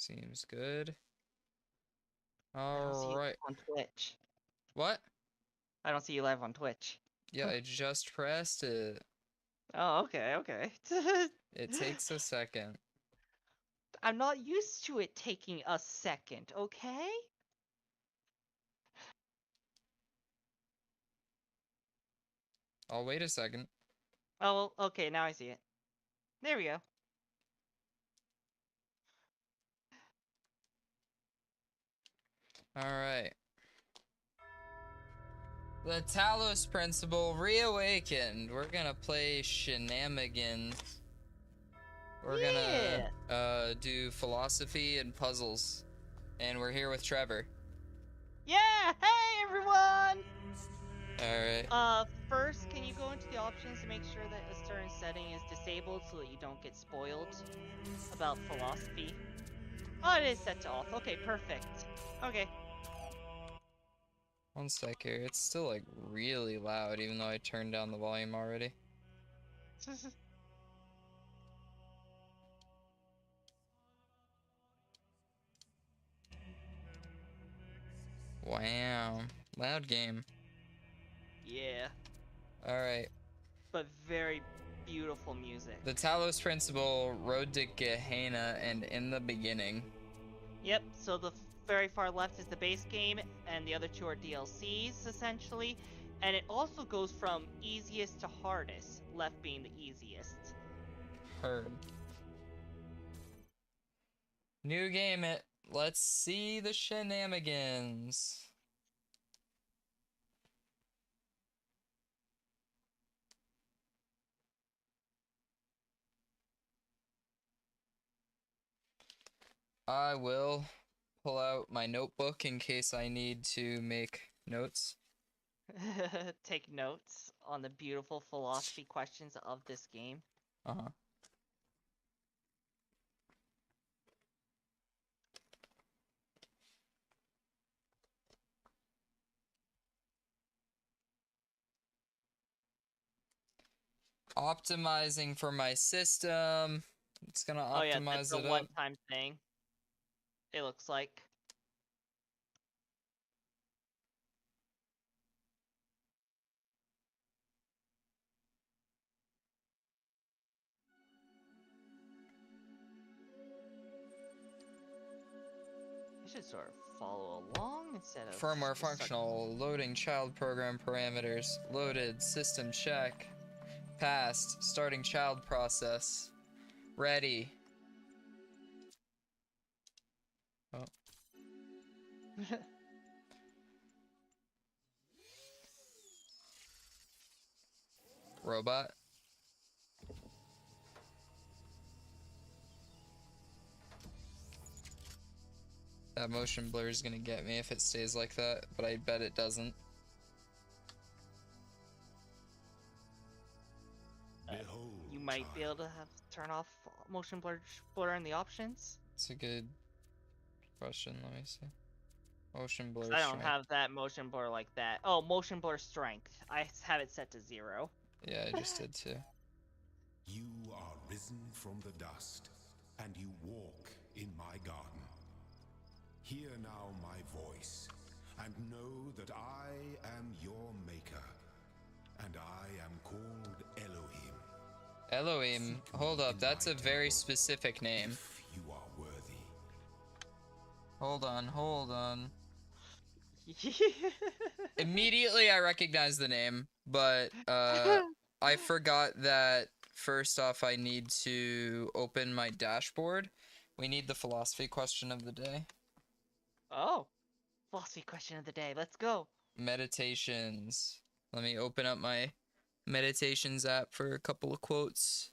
Seems good. I don't see you Alright. on Twitch. What? I don't see you live on Twitch. Yeah, I just pressed it. Oh, okay, okay. It takes a second. I'm not used to it taking a second, okay? I'll wait a second. Oh, okay, now I see it. There we go. Alright. The Talos Principle reawakened. We're gonna play shenanigans. We're gonna do philosophy and puzzles. And we're here with Trevor. Yeah! Hey, everyone! Alright. First, can you go into the options to make sure that a certain setting is disabled so that you don't get spoiled about philosophy? Oh, it is set to off. Okay, perfect. Okay. One sec here. It's still like really loud even though I turned down the volume already. Wow. Loud game. Yeah. Alright. But very beautiful music. The Talos Principle, Road to Gehenna, and In the Beginning. Yep, so the very far left is the base game, and the other two are DLCs, essentially. And it also goes from easiest to hardest, left being the easiest. Heard. New game it. Let's see the shenanigans. I will pull out my notebook in case I need to make notes. Take notes on the beautiful philosophy questions of this game. Uh-huh. Optimizing for my system. It's gonna optimize Oh yeah, that's a it up. one-time thing. It looks like. I should sort of follow along instead of Firmware just functional. Loading child program parameters. Loaded. System check. Passed. Starting child process. Ready. Oh. Robot. That motion blur is gonna get me if it stays like that, but I bet it doesn't. You might be able to have turn off motion blur in the options. It's a good question. Let me see. Motion blur. I don't strength. have that motion blur like that. Oh, motion blur strength. I have it set to 0. Yeah, I just did too. You are risen from the dust, and you walk in my garden. Hear now my voice, and know that I am your maker, and I am called Elohim. Elohim. Hold up, that's a very specific name. If you are worthy. Hold on. Immediately I recognize the name, but I forgot that first off I need to open my dashboard. We need the philosophy question of the day. Oh, philosophy question of the day. Let's go. Meditations. Let me open up my meditations app for a couple of quotes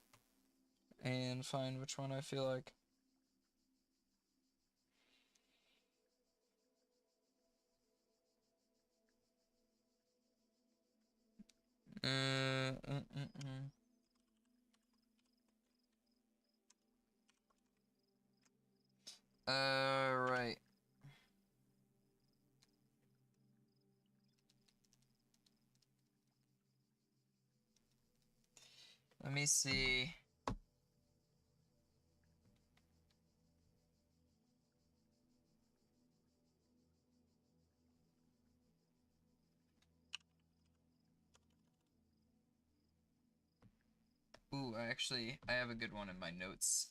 and find which one I feel like. Right. Let me see. Actually, I have a good one in my notes.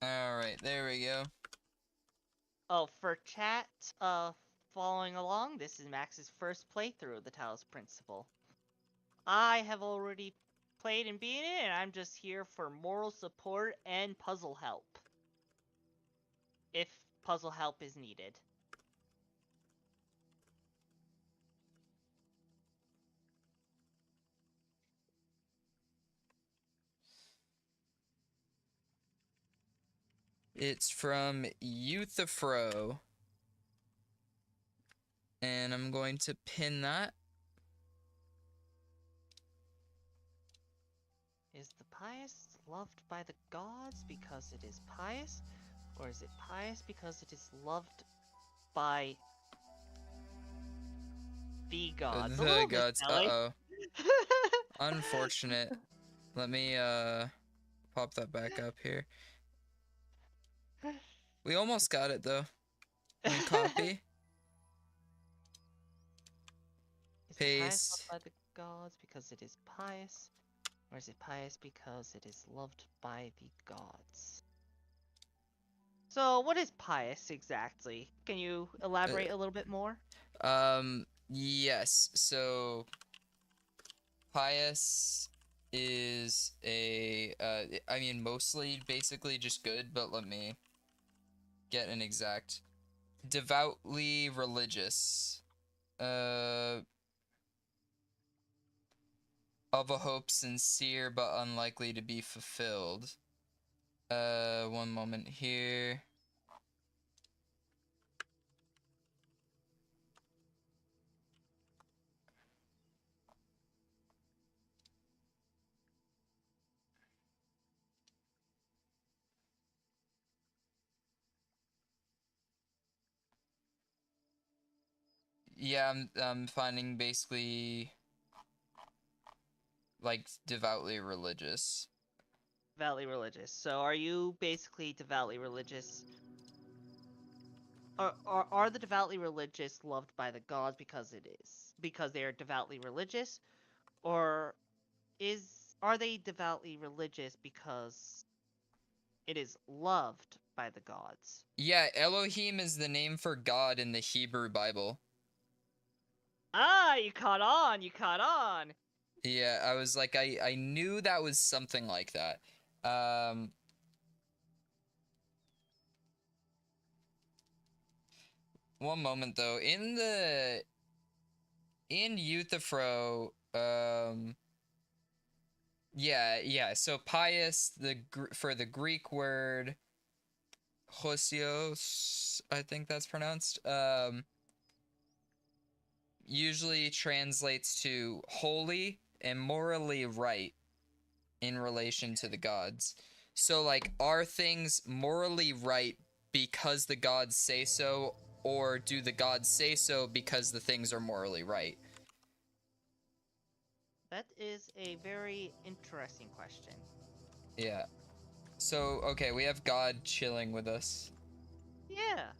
Alright, there we go. Oh, for chat, following along, this is Max's first playthrough of the Talos Principle. I have already played and beaten it, and I'm just here for moral support and puzzle help. If puzzle help is needed. It's from Youthafro. And I'm going to pin that. Is the pious loved by the gods because it is pious? Or is it pious because it is loved by the gods? A The little gods. misspelling. Uh-oh. Unfortunate. Let me, pop that back up here. We almost got it, though. Let me copy. Is the pious loved Paste. by the gods because it is pious? Or is it pious because it is loved by the gods? So, what is pious exactly? Can you elaborate a little bit more? Yes. So, pious is a, I mean, mostly basically just good, but let me get an exact. Devoutly religious. Of a hope sincere but unlikely to be fulfilled. One moment here. Yeah, I'm finding basically like devoutly religious. Devoutly religious. So, are you basically devoutly religious? Are the devoutly religious loved by the gods because they are devoutly religious, or are they devoutly religious because it is loved by the gods? Yeah, Elohim is the name for God in the Hebrew Bible. Ah, you caught on. You caught on. Yeah, I was like, I knew that was something like that. One moment though. In Euthyphro, yeah. So pious, for the Greek word Hosios, I think that's pronounced. Usually translates to holy and morally right in relation to the gods. So, like, are things morally right because the gods say so, or do the gods say so because the things are morally right? That is a very interesting question. Yeah. So, okay, we have God chilling with us. Yeah.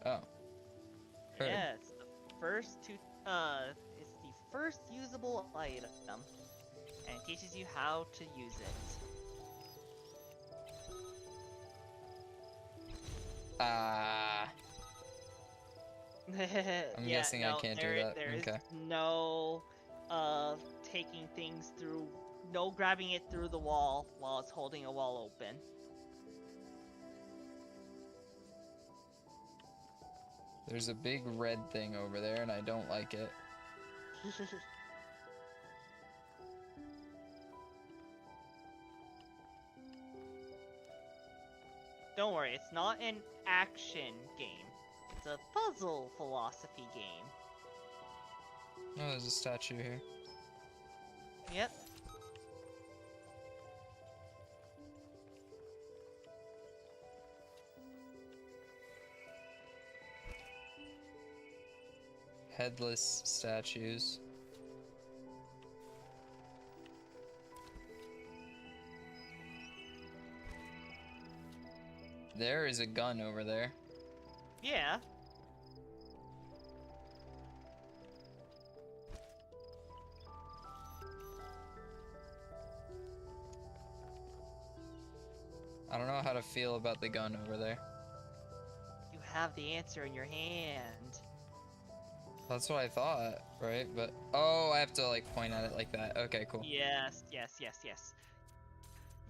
Oh. Heard. Yeah, it's the first usable item, and it teaches you how to use it. I'm Yeah, guessing I no, can't do there that. there is Okay. no taking things through, no grabbing it through the wall while it's holding a wall open. There's a big red thing over there, and I don't like it. Don't worry, it's not an action game. It's a puzzle philosophy game. Oh, there's a statue here. Yep. Headless statues. There is a gun over there. Yeah. I don't know how to feel about the gun over there. You have the answer in your hand. That's what I thought, right? But, oh, I have to, like, point at it like that. Okay, cool. Yes, yes, yes, yes.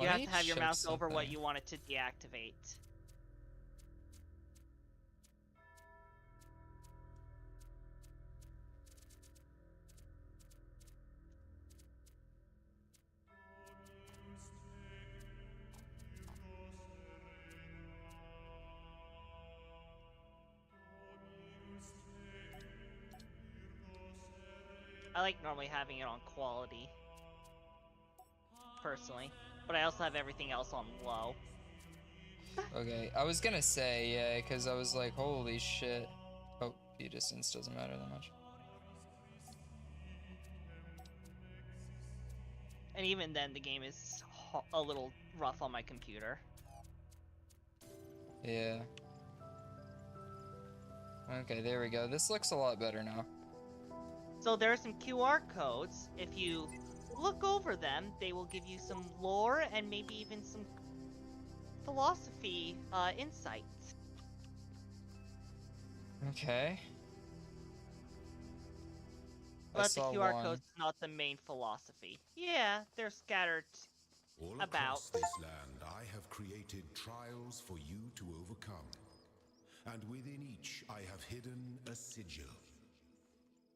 You Let have me to have your check mouse over what something. you want it to deactivate. I like normally having it on quality, personally, but I also have everything else on low. Okay, I was gonna say, yeah, because I was like, holy shit. Oh, view distance doesn't matter that much. And even then, the game is a little rough on my computer. Yeah. Okay, there we go. This looks a lot better now. So there are some QR codes. If you look over them, they will give you some lore and maybe even some philosophy insights. Okay. But the QR one. codes is not the main philosophy. Yeah, they're scattered All about. across this land, I have created trials for you to overcome. And within each, I have hidden a sigil.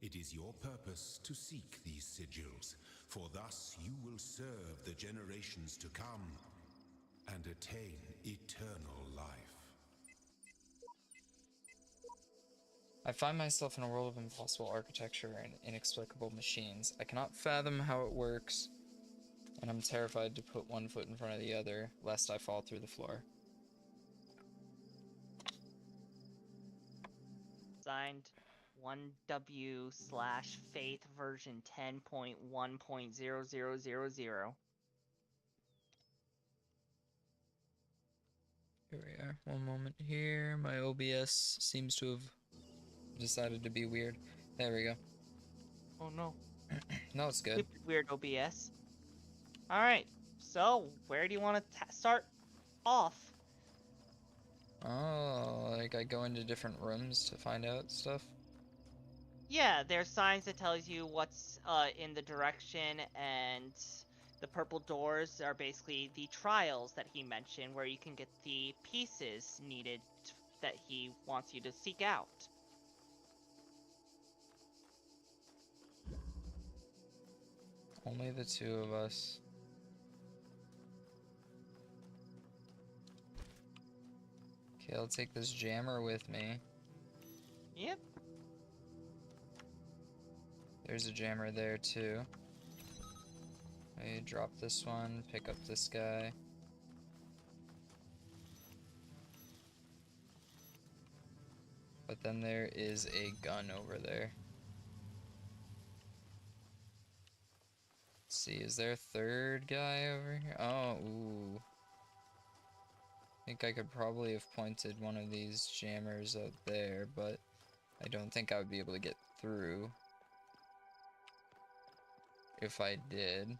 It is your purpose to seek these sigils, for thus you will serve the generations to come and attain eternal life. I find myself in a world of impossible architecture and inexplicable machines. I cannot fathom how it works, and I'm terrified to put one foot in front of the other, lest I fall through the floor. Signed 1W/Faith version 10.1.0000. Here we are. One moment here. My OBS seems to have decided to be weird. There we go. Oh no. No, it's good. Stupid weird OBS. Alright, so where do you want to start off? Oh, like I go into different rooms to find out stuff? Yeah, there's signs that tells you what's in the direction, and the purple doors are basically the trials that he mentioned, where you can get the pieces needed that he wants you to seek out. Only the two of us. Okay, I'll take this jammer with me. Yep. There's a jammer there too. I drop this one, pick up this guy. But then there is a gun over there. Let's see, is there a third guy over here? Oh, ooh. I think I could probably have pointed one of these jammers out there, but I don't think I would be able to get through if I did.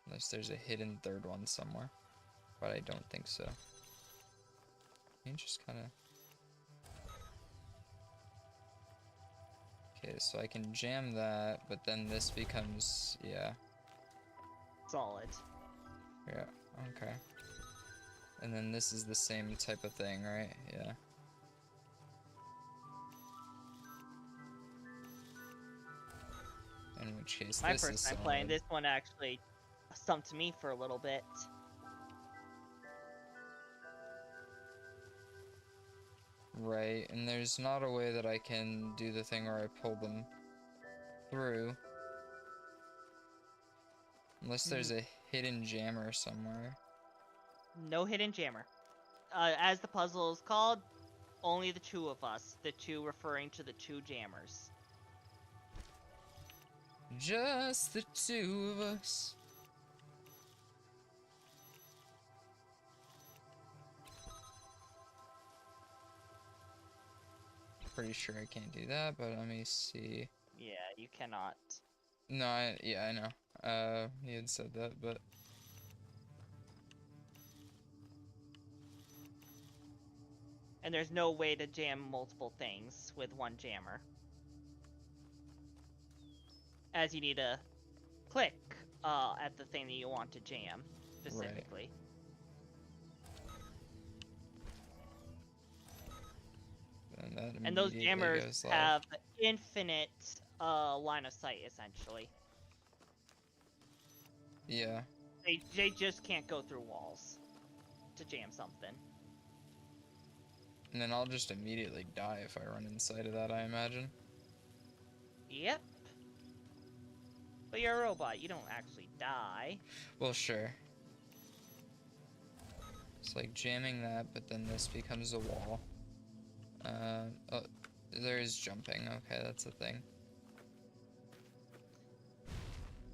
Unless there's a hidden third one somewhere. But I don't think so. You just kind of... Okay, so I can jam that, but then this becomes... yeah. Solid. Yeah, okay. And then this is the same type of thing, right? Yeah. In which case, My this first is time solid. playing this one actually stumped me for a little bit. Right, and there's not a way that I can do the thing where I pull them through. Unless there's a hidden jammer somewhere. No hidden jammer. As the puzzle is called, only the two of us. The two referring to the two jammers. Just the two of us. Pretty sure I can't do that, but let me see. Yeah, you cannot. No, yeah, I know. He had said that, but... And there's no way to jam multiple things with one jammer. As you need to click at the thing that you want to jam, specifically. Right. And those jammers have infinite line of sight, essentially. Yeah. They just can't go through walls to jam something. And then I'll just immediately die if I run inside of that, I imagine. Yep. But you're a robot, you don't actually die. Well, sure. It's like jamming that, but then this becomes a wall. Oh, there is jumping. Okay, that's a thing.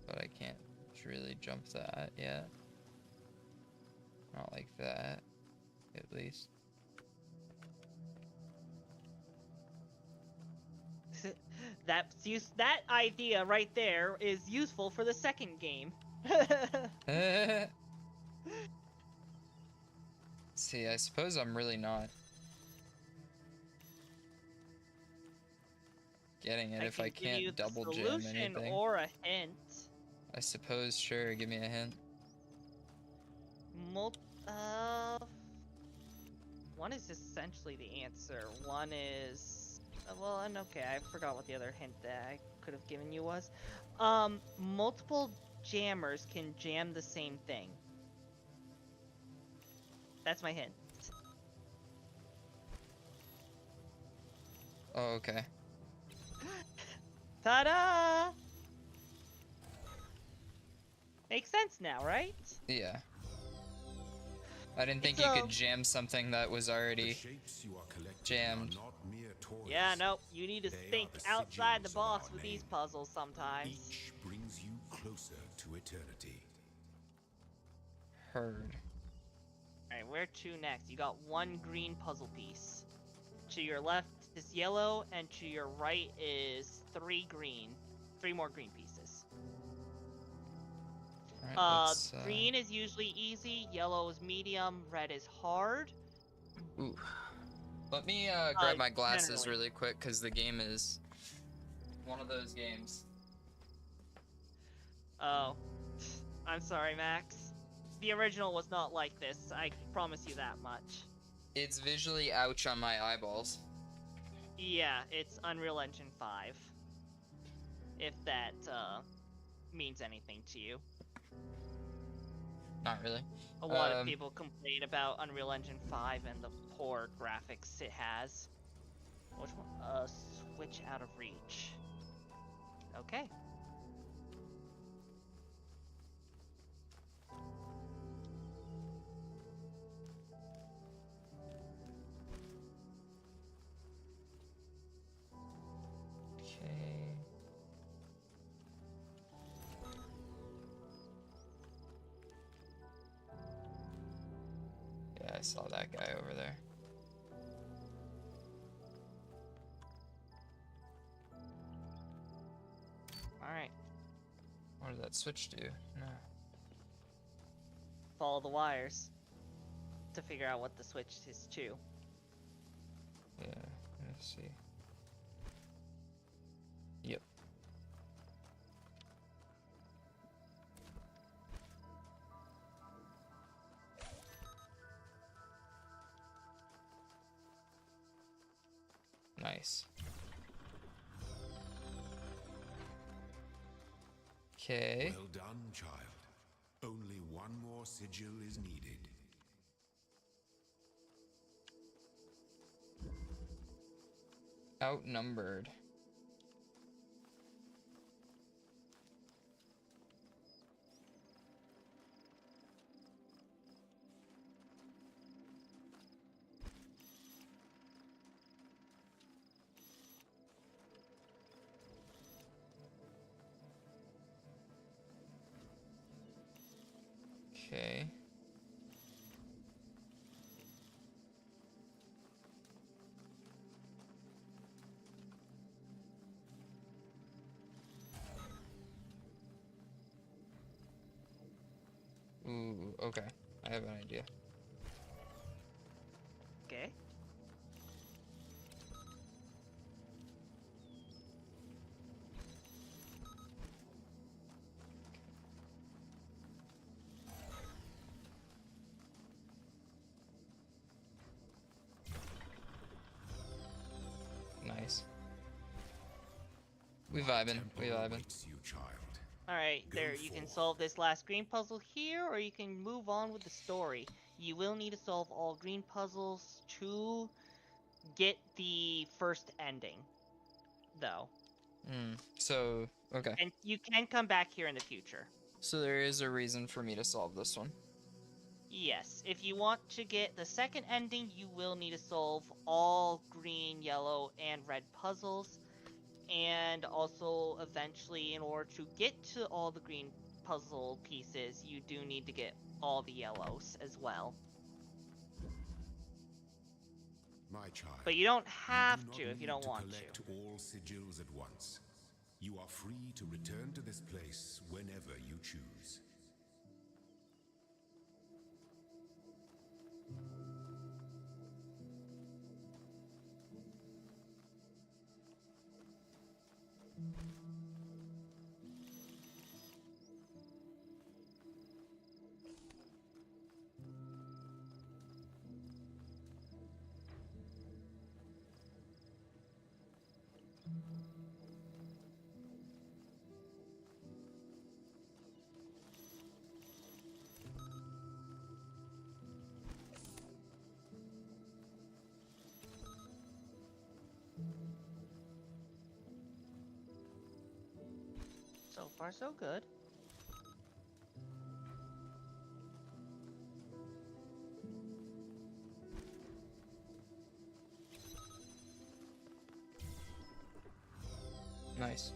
But I can't really jump that yet. Not like that, at least. That idea right there is useful for the second game. See, I suppose I'm really not getting it if I can't double jam anything. Or a hint. I suppose, sure, give me a hint. One is essentially the answer. One is, well, and okay, I forgot what the other hint that I could have given you was. Multiple jammers can jam the same thing. That's my hint. Oh, okay. Ta-da! Makes sense now, right? Yeah. I didn't think you could jam something that was already jammed. Yeah, no, you need to think outside the box with these puzzles sometimes. Each brings you closer to eternity. Heard. Alright, where to next? You got one green puzzle piece. To your left is yellow, and to your right is three more green pieces. Right, green is usually easy, yellow is medium, red is hard. Ooh. Let me grab my glasses really quick, because the game is one of those games. Oh. I'm sorry, Max. The original was not like this, I promise you that much. It's visually ouch on my eyeballs. Yeah, it's Unreal Engine 5. If that, means anything to you. Not really. A lot of people complain about Unreal Engine 5 and the poor graphics it has. Which one? Switch out of reach. Okay. Okay. Yeah, I saw that guy over there. Alright. What did that switch do? No. Follow the wires to figure out what the switch is to. Yeah, let's see. Yep. Nice. Okay. Well done, child. Only one more sigil is needed. Outnumbered. Okay. Ooh, okay. I have an idea. Okay. Nice. We vibing. We Temple vibing. awaits you, child. Alright, Go there, you can forth. solve this last green puzzle here, or you can move on with the story. You will need to solve all green puzzles to get the first ending, though. So, okay. And you can come back here in the future. So there is a reason for me to solve this one. Yes, if you want to get the second ending, you will need to solve all green, yellow, and red puzzles. And also, eventually, in order to get to all the green puzzle pieces, you do need to get all the yellows as well. My child. But you don't have you do not to if you need don't to want collect to. all sigils at once. You are free to return to this place whenever you choose. So far, so good. Nice.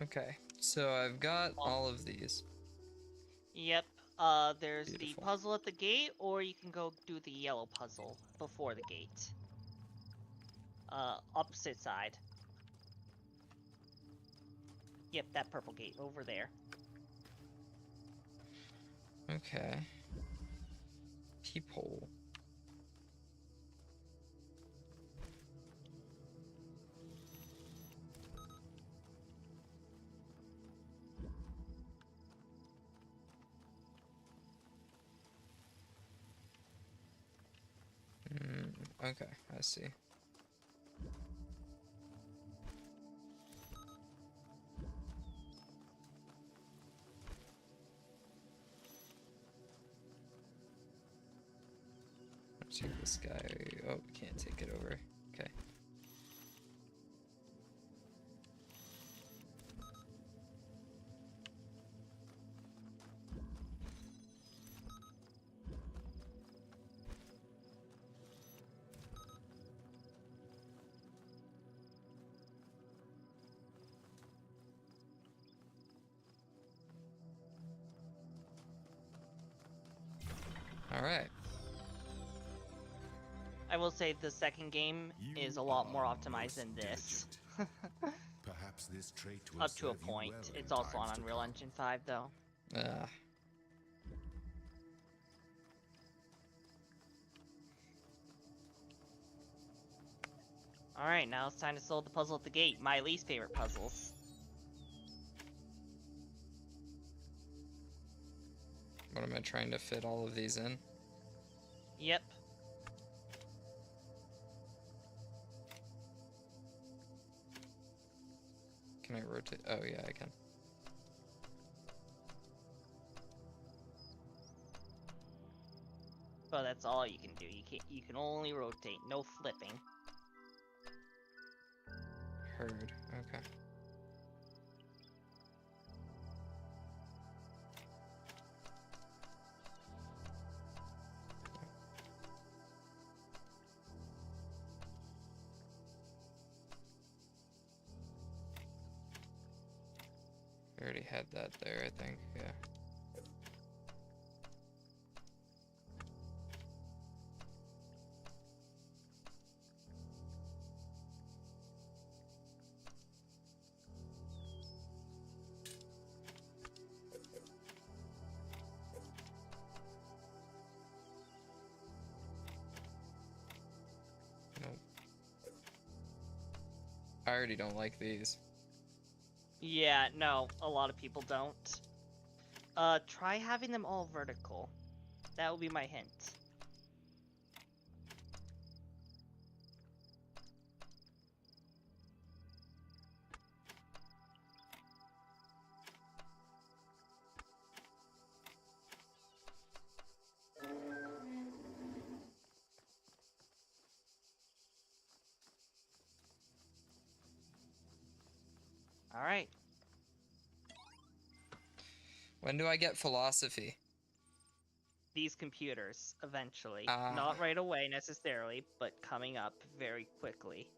Okay, so I've got all of these. Yep. There's the Beautiful. puzzle at the gate, or you can go do the yellow puzzle before the gate. Opposite side. Yep, that purple gate over there. Okay. Peephole. Okay, I see. Take this guy. Oh, can't take it over. Okay. All right. I will say the second game is a lot more optimized than this. Perhaps this trait will Up to a serve you point. well It's in also on times to Unreal come. Engine 5, though. Alright, now it's time to solve the puzzle at the gate. My least favorite puzzles. What am I trying to fit all of these in? Yep. rotate? Oh yeah, I can. But that's all you can do. You can only rotate, no flipping. Heard. Okay. I already had that there, I think. Yeah. Nope. I already don't like these. Yeah, no, a lot of people don't. Try having them all vertical. That will be my hint. Alright. When do I get philosophy? These computers, eventually. Ah. Not right away, necessarily, but coming up very quickly.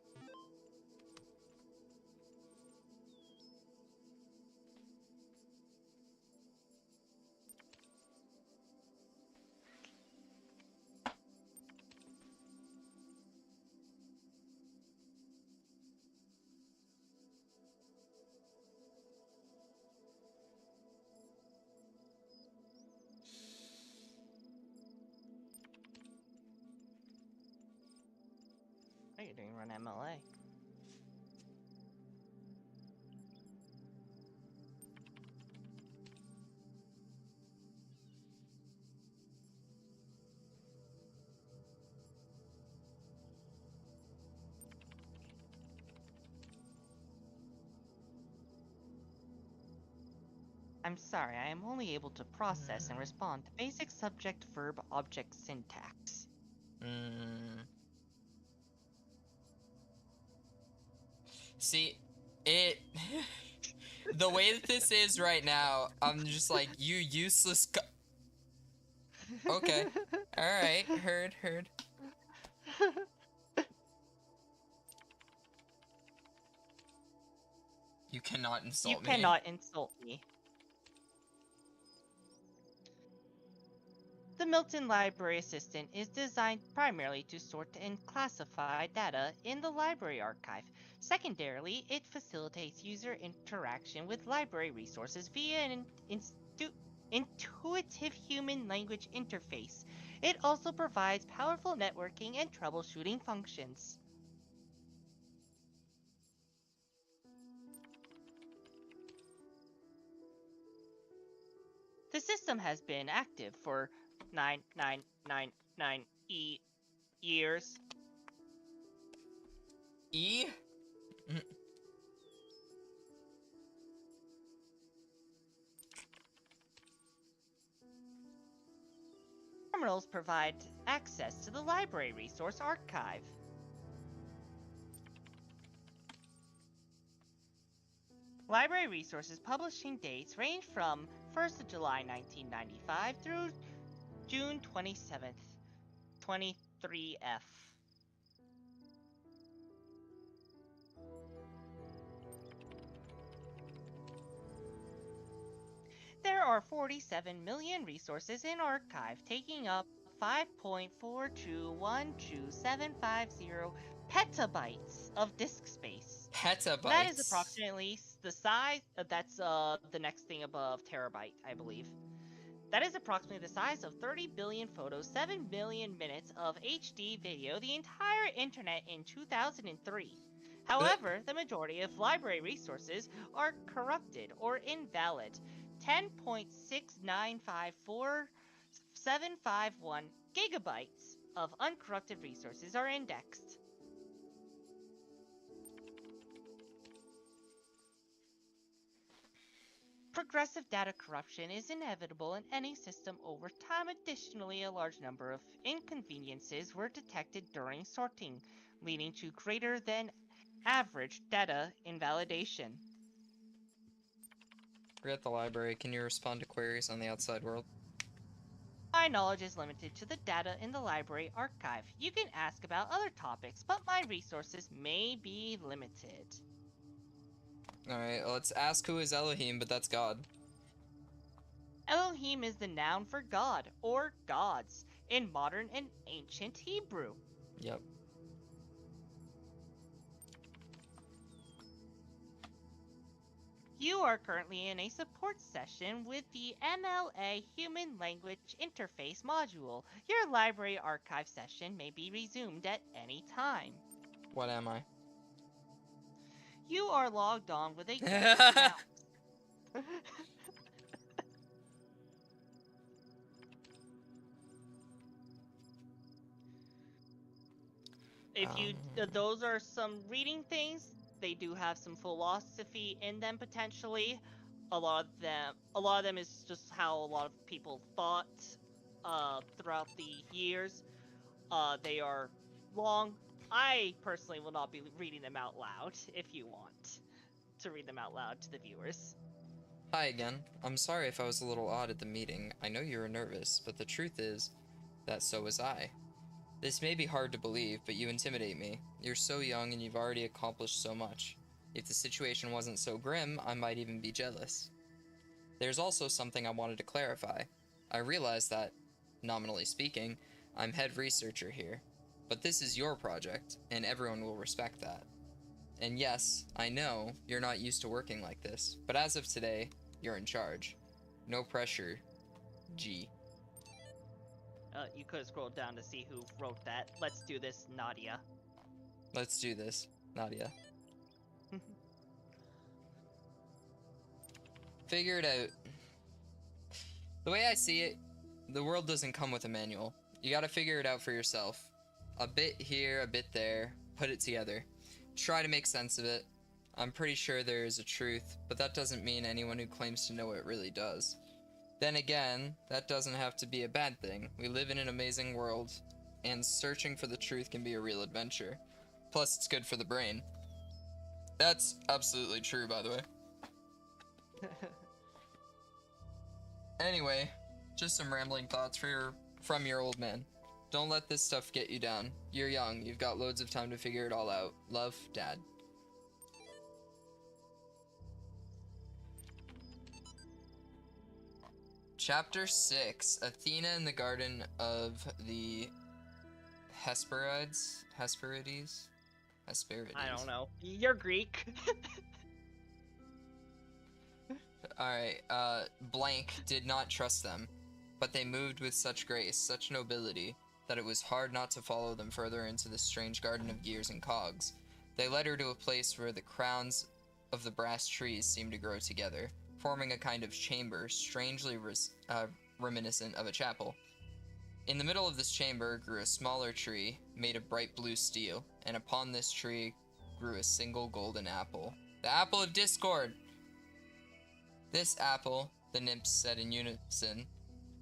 Oh, you're doing run MLA. I'm sorry, I am only able to process and respond to basic subject-verb-object syntax. See, it... the way that this is right now, I'm just like, you useless Okay. Alright. Heard. You cannot insult me. You cannot insult me. The Milton Library Assistant is designed primarily to sort and classify data in the library archive. Secondarily, it facilitates user interaction with library resources via an intuitive human language interface. It also provides powerful networking and troubleshooting functions. The system has been active for 9999 years. E? Terminals provide access to the library resource archive. Library resources publishing dates range from 1st of July 1995 through June 27th, 23F. There are 47 million resources in archive, taking up 5.4212750 petabytes of disk space. Petabytes. That is approximately the size. That's the next thing above terabyte, I believe. That is approximately the size of 30 billion photos, 7 billion minutes of HD video, the entire internet in 2003. However, the majority of library resources are corrupted or invalid. 10.6954751 gigabytes of uncorrupted resources are indexed. progressive data corruption is inevitable in any system over time. Additionally, a large number of inconveniences were detected during sorting, leading to greater than average data invalidation. We're at the library. Can you respond to queries on the outside world? My knowledge is limited to the data in the library archive. You can ask about other topics, but my resources may be limited. Alright, let's ask who is Elohim, but that's God. Elohim is the noun for God, or gods, in modern and ancient Hebrew. Yep. You are currently in a support session with the MLA Human Language Interface module. Your library archive session may be resumed at any time. What am I? You are logged on with a guest account. If you, those are some reading things. They do have some philosophy in them potentially. A lot of them is just how a lot of people thought throughout the years. They are long. I personally will not be reading them out loud if you want to read them out loud to the viewers. Hi again. I'm sorry if I was a little odd at the meeting. I know you were nervous, but the truth is that so was I. This may be hard to believe, but you intimidate me. You're so young and you've already accomplished so much. If the situation wasn't so grim, I might even be jealous. There's also something I wanted to clarify. I realize that, nominally speaking, I'm head researcher here. But this is your project, and everyone will respect that. And yes, I know you're not used to working like this, but as of today, you're in charge. No pressure, G. You could have scrolled down to see who wrote that. Let's do this, Nadia. Let's do this, Nadia. Figure it out. The way I see it, the world doesn't come with a manual. You gotta figure it out for yourself. A bit here, a bit there. Put it together. Try to make sense of it. I'm pretty sure there is a truth, but that doesn't mean anyone who claims to know it really does. Then again, that doesn't have to be a bad thing. We live in an amazing world, and searching for the truth can be a real adventure. Plus, it's good for the brain. That's absolutely true, by the way. Anyway, just some rambling thoughts from your old man. Don't let this stuff get you down. You're young, you've got loads of time to figure it all out. Love, Dad. Chapter 6, Athena in the Garden of the Hesperides? Hesperides? Hesperides. I don't know. You're Greek. Alright, blank did not trust them, but they moved with such grace, such nobility, that it was hard not to follow them further into this strange garden of gears and cogs. They led her to a place where the crowns of the brass trees seemed to grow together, forming a kind of chamber strangely reminiscent of a chapel. In the middle of this chamber grew a smaller tree made of bright blue steel, and upon this tree grew a single golden apple. The apple of discord! This apple, the nymphs said in unison,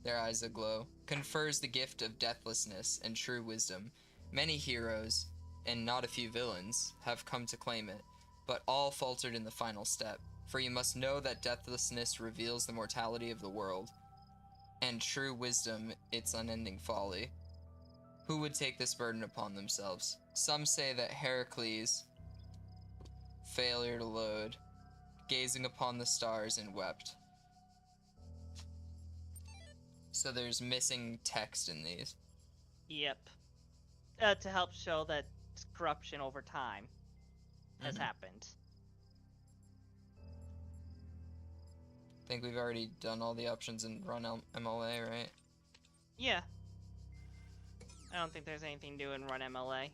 their eyes aglow, confers the gift of deathlessness and true wisdom. Many heroes, and not a few villains, have come to claim it, but all faltered in the final step. For you must know that deathlessness reveals the mortality of the world, and true wisdom its unending folly. Who would take this burden upon themselves? Some say that Heracles, failure to load, gazing upon the stars and wept. So there's missing text in these. Yep. To help show that corruption over time has happened. I think we've already done all the options in Run MLA, right? Yeah. I don't think there's anything new in Run MLA.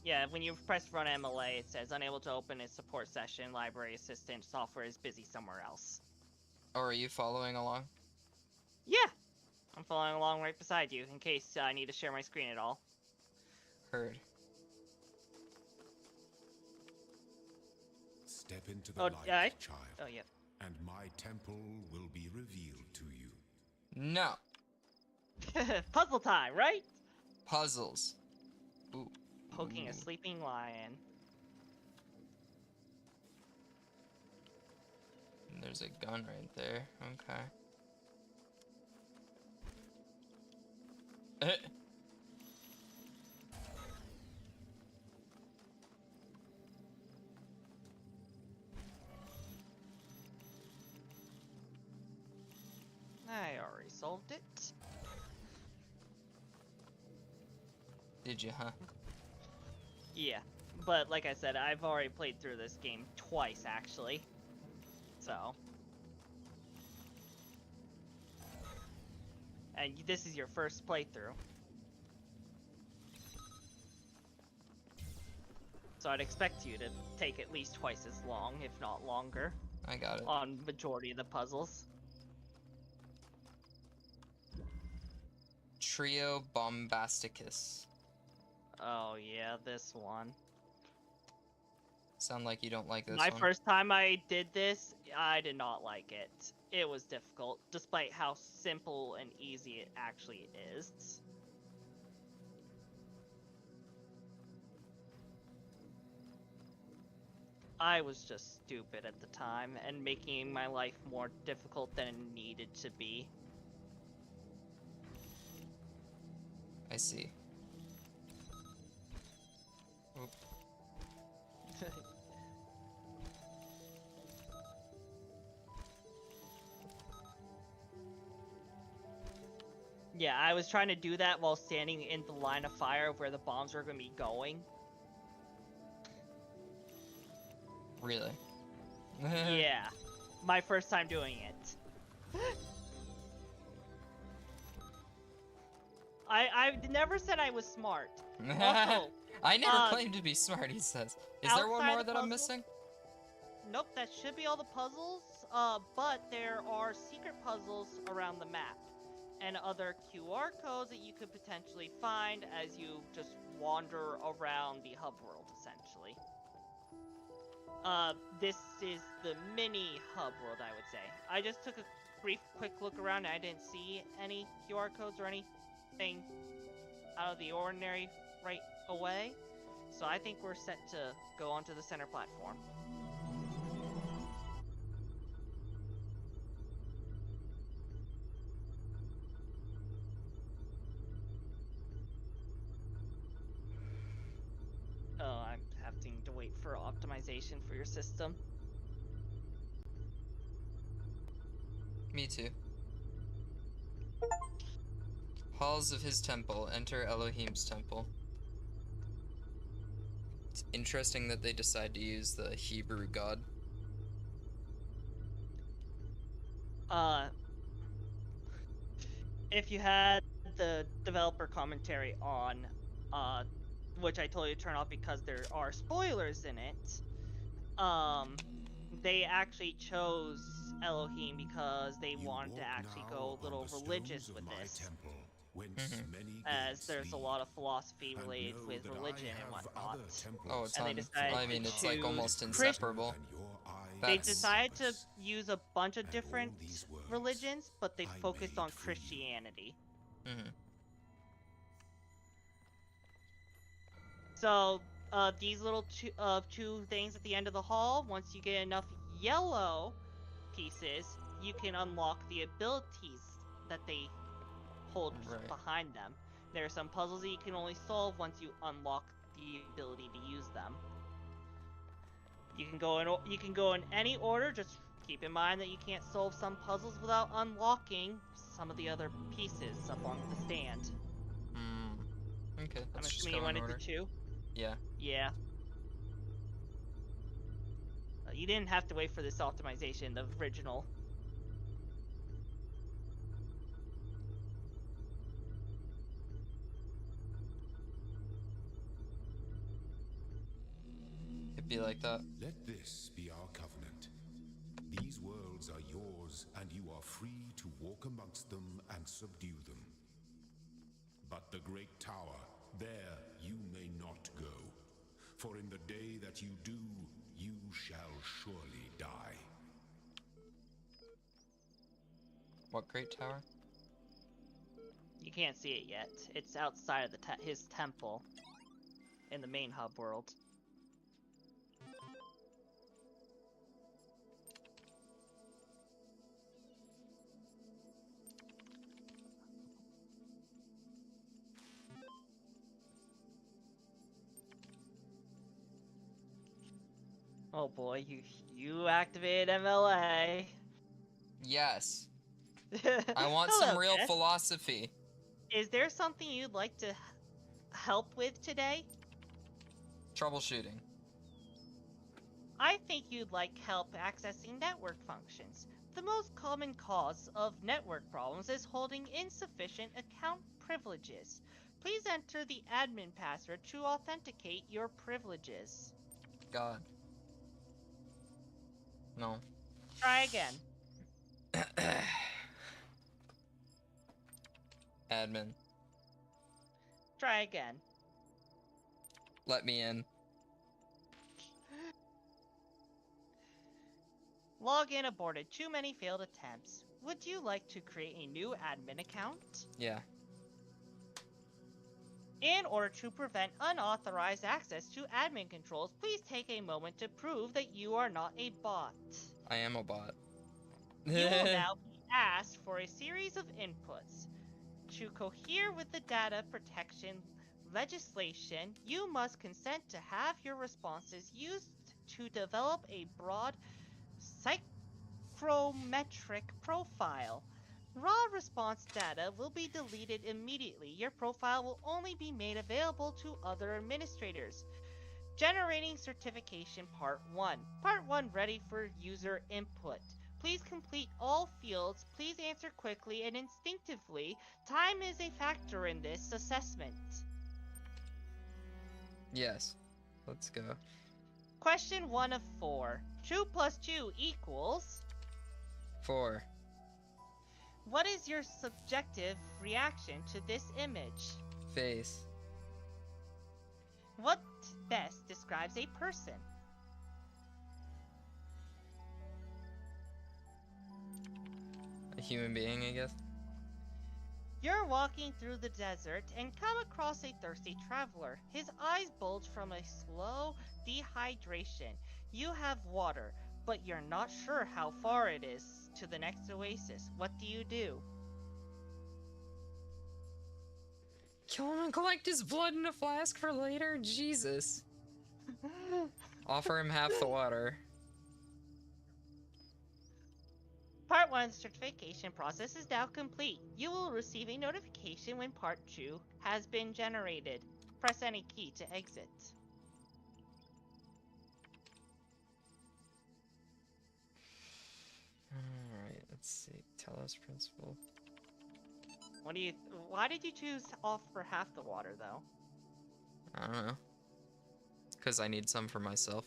Yeah, when you press Run MLA, it says unable to open a support session, library assistant, software is busy somewhere else. Oh, are you following along? Yeah! I'm following along right beside you, in case I need to share my screen at all. Heard. Step into the light, child. Oh, yep. and my temple will be revealed to you. No. Puzzle time, right? Puzzles. Ooh. Poking Ooh. a sleeping lion. There's a gun right there. Okay. I already solved it. Did you, huh? Yeah, but like I said, I've already played through this game twice, actually. So. And this is your first playthrough. So I'd expect you to take at least twice as long, if not longer, I got it. on majority of the puzzles. Trio Bombasticus. Oh yeah, this one. Sound like you don't like this My one. first time I did this, I did not like it. It was difficult, despite how simple and easy it actually is. I was just stupid at the time and making my life more difficult than it needed to be. I see. Oop. Yeah, I was trying to do that while standing in the line of fire of where the bombs were going to be going. Really? Yeah, my first time doing it. I never said I was smart. Also, I never claimed to be smart, he says. Is there one outside more the that I'm puzzle- missing? Nope, that should be all the puzzles. But there are secret puzzles around the map and other QR codes that you could potentially find as you just wander around the hub world, essentially. This is the mini hub world, I would say. I just took a quick look around and I didn't see any QR codes or anything out of the ordinary right away. So I think we're set to go onto the center platform. Oh, I'm having to wait for optimization for your system. Me too. Halls of his temple. Enter Elohim's temple. It's interesting that they decide to use the Hebrew god. If you had the developer commentary on, which I told you to turn off because there are spoilers in it, they actually chose Elohim because they wanted to actually go a little religious with this. As there's a lot of philosophy related with religion and whatnot. Oh, it's And they on. decided I mean, to it's like choose almost inseparable. They That's decided to use a bunch of different religions, but they focused on Christianity. Mhm. So, these little two things at the end of the hall, once you get enough yellow pieces, you can unlock the abilities that they hold Right. behind them. There are some puzzles that you can only solve once you unlock the ability to use them. You can go in any order. Just keep in mind that you can't solve some puzzles without unlocking some of the other pieces up on the stand. Okay, I'm let's just assuming go you in went order. into 2? Yeah. Yeah. You didn't have to wait for this optimization, the original. It'd be like that. Let this be our covenant. These worlds are yours, and you are free to walk amongst them and subdue them. But the great tower, there you may not go. For in the day that you do, you shall surely die. What great tower? You can't see it yet. It's outside of the his temple in the main hub world. Oh boy, you activated MLA. Yes. I want Hello, some real Chris. philosophy. Is there something you'd like to help with today? Troubleshooting. I think you'd like help accessing network functions. The most common cause of network problems is holding insufficient account privileges. Please enter the admin password to authenticate your privileges. God. No. Try again. Admin. Try again. Let me in. Login aborted. Too many failed attempts. Would you like to create a new admin account? Yeah. In order to prevent unauthorized access to admin controls, please take a moment to prove that you are not a bot. I am a bot. You will now be asked for a series of inputs. To cohere with the data protection legislation, you must consent to have your responses used to develop a broad psychrometric profile. Raw response data will be deleted immediately. Your profile will only be made available to other administrators. Generating Certification Part 1. Part 1 ready for user input. Please complete all fields. Please answer quickly and instinctively. Time is a factor in this assessment. Yes. Let's go. Question 1 of 4. 2 plus 2 equals... 4. What is your subjective reaction to this image? Face. What best describes a person? A human being, I guess. You're walking through the desert and come across a thirsty traveler. His eyes bulge from a slow dehydration. You have water, but you're not sure how far it is to the next oasis. What do? Kill him and collect his blood in a flask for later? Jesus. Offer him half the water. Part 1 certification process is now complete. You will receive a notification when Part 2 has been generated. Press any key to exit. Alright, let's see. Telos principle. Why did you choose to offer half the water, though? I don't know. Because I need some for myself.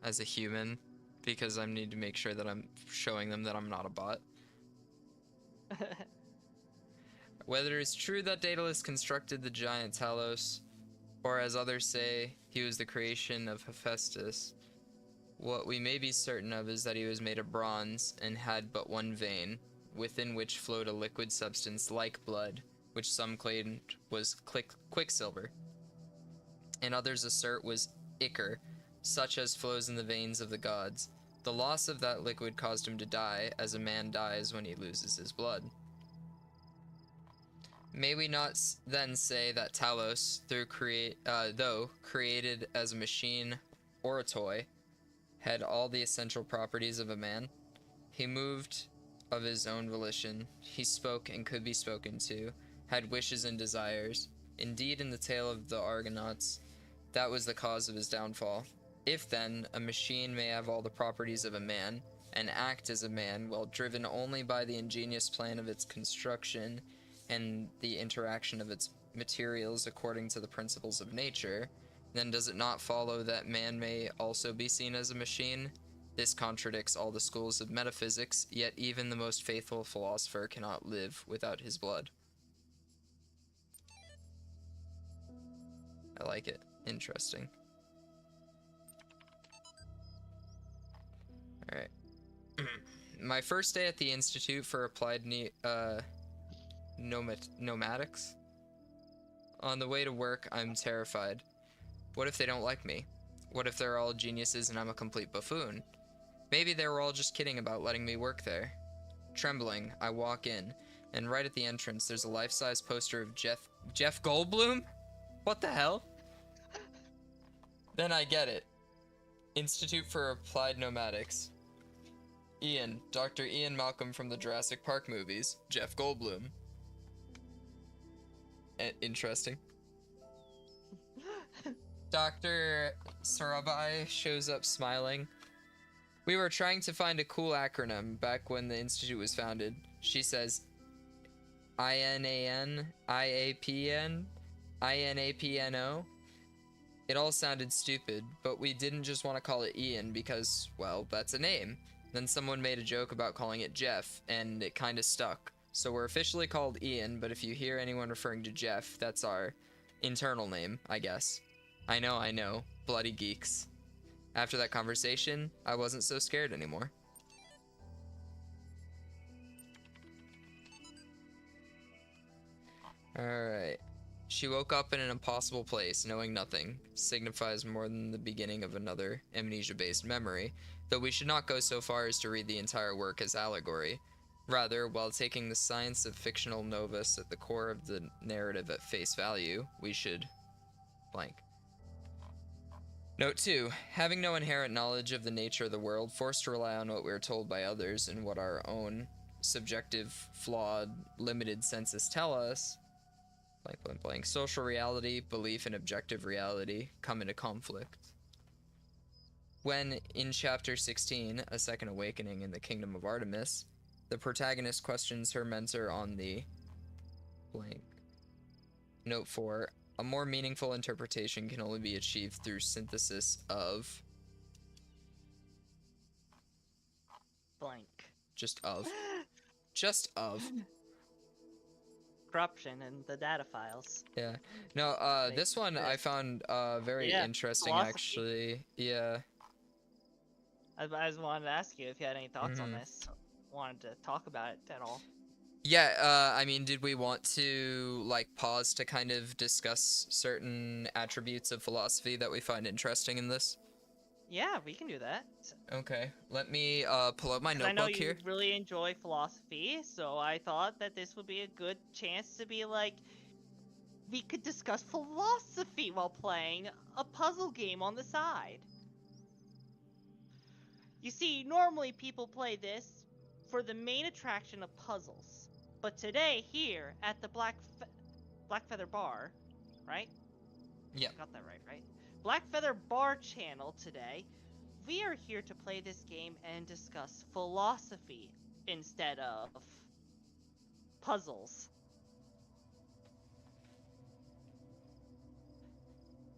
As a human. Because I need to make sure that I'm showing them that I'm not a bot. Whether it's true that Daedalus constructed the giant Talos, or as others say, he was the creation of Hephaestus, what we may be certain of is that he was made of bronze and had but one vein, within which flowed a liquid substance like blood, which some claimed was quicksilver, and others assert was ichor, such as flows in the veins of the gods. The loss of that liquid caused him to die, as a man dies when he loses his blood. May we not then say that Talos, though created as a machine or a toy, had all the essential properties of a man? He moved of his own volition, he spoke and could be spoken to, had wishes and desires. Indeed, in the tale of the Argonauts, that was the cause of his downfall. If, then, a machine may have all the properties of a man, and act as a man while driven only by the ingenious plan of its construction and the interaction of its materials according to the principles of nature, then does it not follow that man may also be seen as a machine? This contradicts all the schools of metaphysics, yet even the most faithful philosopher cannot live without his blood. I like it. Interesting. Alright. my first day at the Institute for Applied Nomadics. On the way to work, I'm terrified. What if they don't like me? What if they're all geniuses and I'm a complete buffoon? Maybe they were all just kidding about letting me work there. Trembling, I walk in, and right at the entrance, there's a life-size poster of Jeff Goldblum? What the hell? Then I get it. Institute for Applied Nomadics. Ian, Dr. Ian Malcolm from the Jurassic Park movies. Jeff Goldblum. Interesting. Dr. Sarabai shows up smiling. We were trying to find a cool acronym back when the Institute was founded. She says, INAN, IAPN, INAPNO. It all sounded stupid, but we didn't just want to call it Ian because, well, that's a name. Then someone made a joke about calling it Jeff, and it kinda stuck. So we're officially called Ian, but if you hear anyone referring to Jeff, that's our internal name, I guess. I know, bloody geeks. After that conversation, I wasn't so scared anymore. Alright. She woke up in an impossible place, knowing nothing. Signifies more than the beginning of another amnesia-based memory, though we should not go so far as to read the entire work as allegory. Rather, while taking the science of fictional novus at the core of the narrative at face value, we should... blank. Note 2. Having no inherent knowledge of the nature of the world, forced to rely on what we are told by others and what our own subjective, flawed, limited senses tell us, blank, blank, blank, social reality, belief, and objective reality come into conflict. When, in Chapter 16, A Second Awakening in the Kingdom of Artemis, the protagonist questions her mentor on the blank. Note 4. A more meaningful interpretation can only be achieved through synthesis of... blank. Just of. Just of. Corruption in the data files. Yeah. No, this one I found very interesting, philosophy. actually. Yeah. I just wanted to ask you if you had any thoughts on this. Wanted to talk about it at all. Yeah, I mean, did we want to, like, pause to kind of discuss certain attributes of philosophy that we find interesting in this? Yeah, we can do that. Okay, let me pull up my 'Cause I know notebook you here. really enjoy philosophy, so I thought that this would be a good chance to be like, we could discuss philosophy while playing a puzzle game on the side. You see, normally people play this for the main attraction of puzzles, but today here at the Black Feather Bar, right? Yeah. Got that right? Black Feather Bar channel today, we are here to play this game and discuss philosophy instead of puzzles.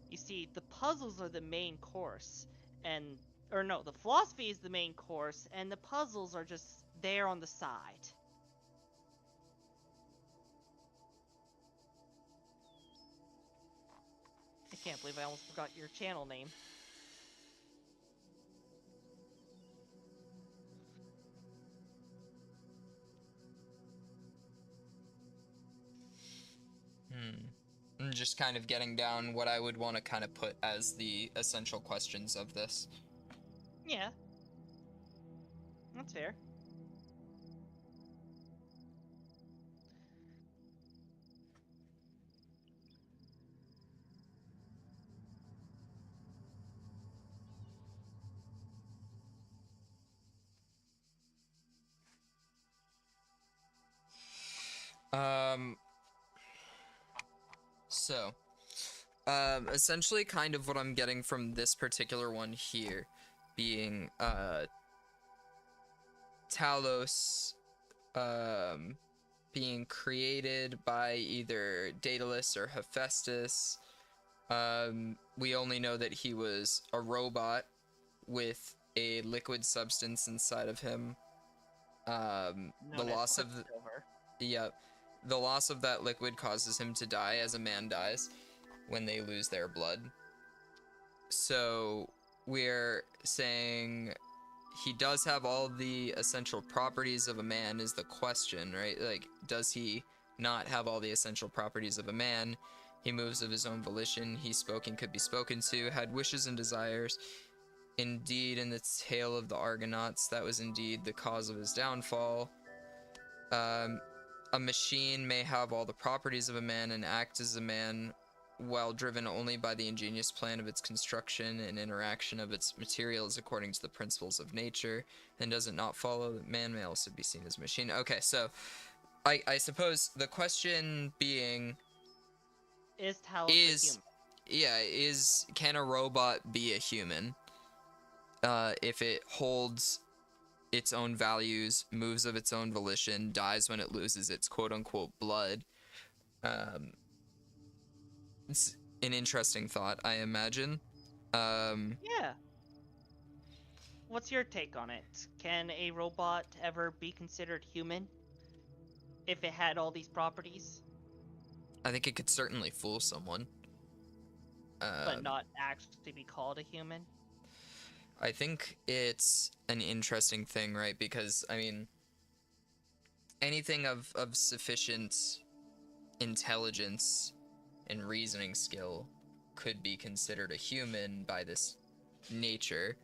You see, the puzzles are the main course, the philosophy is the main course, and the puzzles are just there on the side. I can't believe I almost forgot your channel name. I'm just kind of getting down what I would want to kind of put as the essential questions of this. Yeah. That's fair. Essentially kind of what I'm getting from this particular one here being, Talos, being created by either Daedalus or Hephaestus. We only know that he was a robot with a liquid substance inside of him. The loss of the loss of that liquid causes him to die as a man dies when they lose their blood. So we're saying he does have all the essential properties of a man is the question, right? Like, does he not have all the essential properties of a man? He moves of his own volition. He spoke and could be spoken to, had wishes and desires. Indeed, in the tale of the Argonauts, that was indeed the cause of his downfall. A machine may have all the properties of a man and act as a man while driven only by the ingenious plan of its construction and interaction of its materials according to the principles of nature, then does it not follow that man may also be seen as a machine? Okay, so I suppose the question being Is Talos a human? Yeah, can a robot be a human? If it holds its own values, moves of its own volition, dies when it loses its quote-unquote blood. It's an interesting thought, I imagine. Yeah. What's your take on it? Can a robot ever be considered human if it had all these properties, I think it could certainly fool someone. but not actually be called a human? I think it's an interesting thing, right? Because, I mean, anything of sufficient intelligence and reasoning skill could be considered a human by this nature.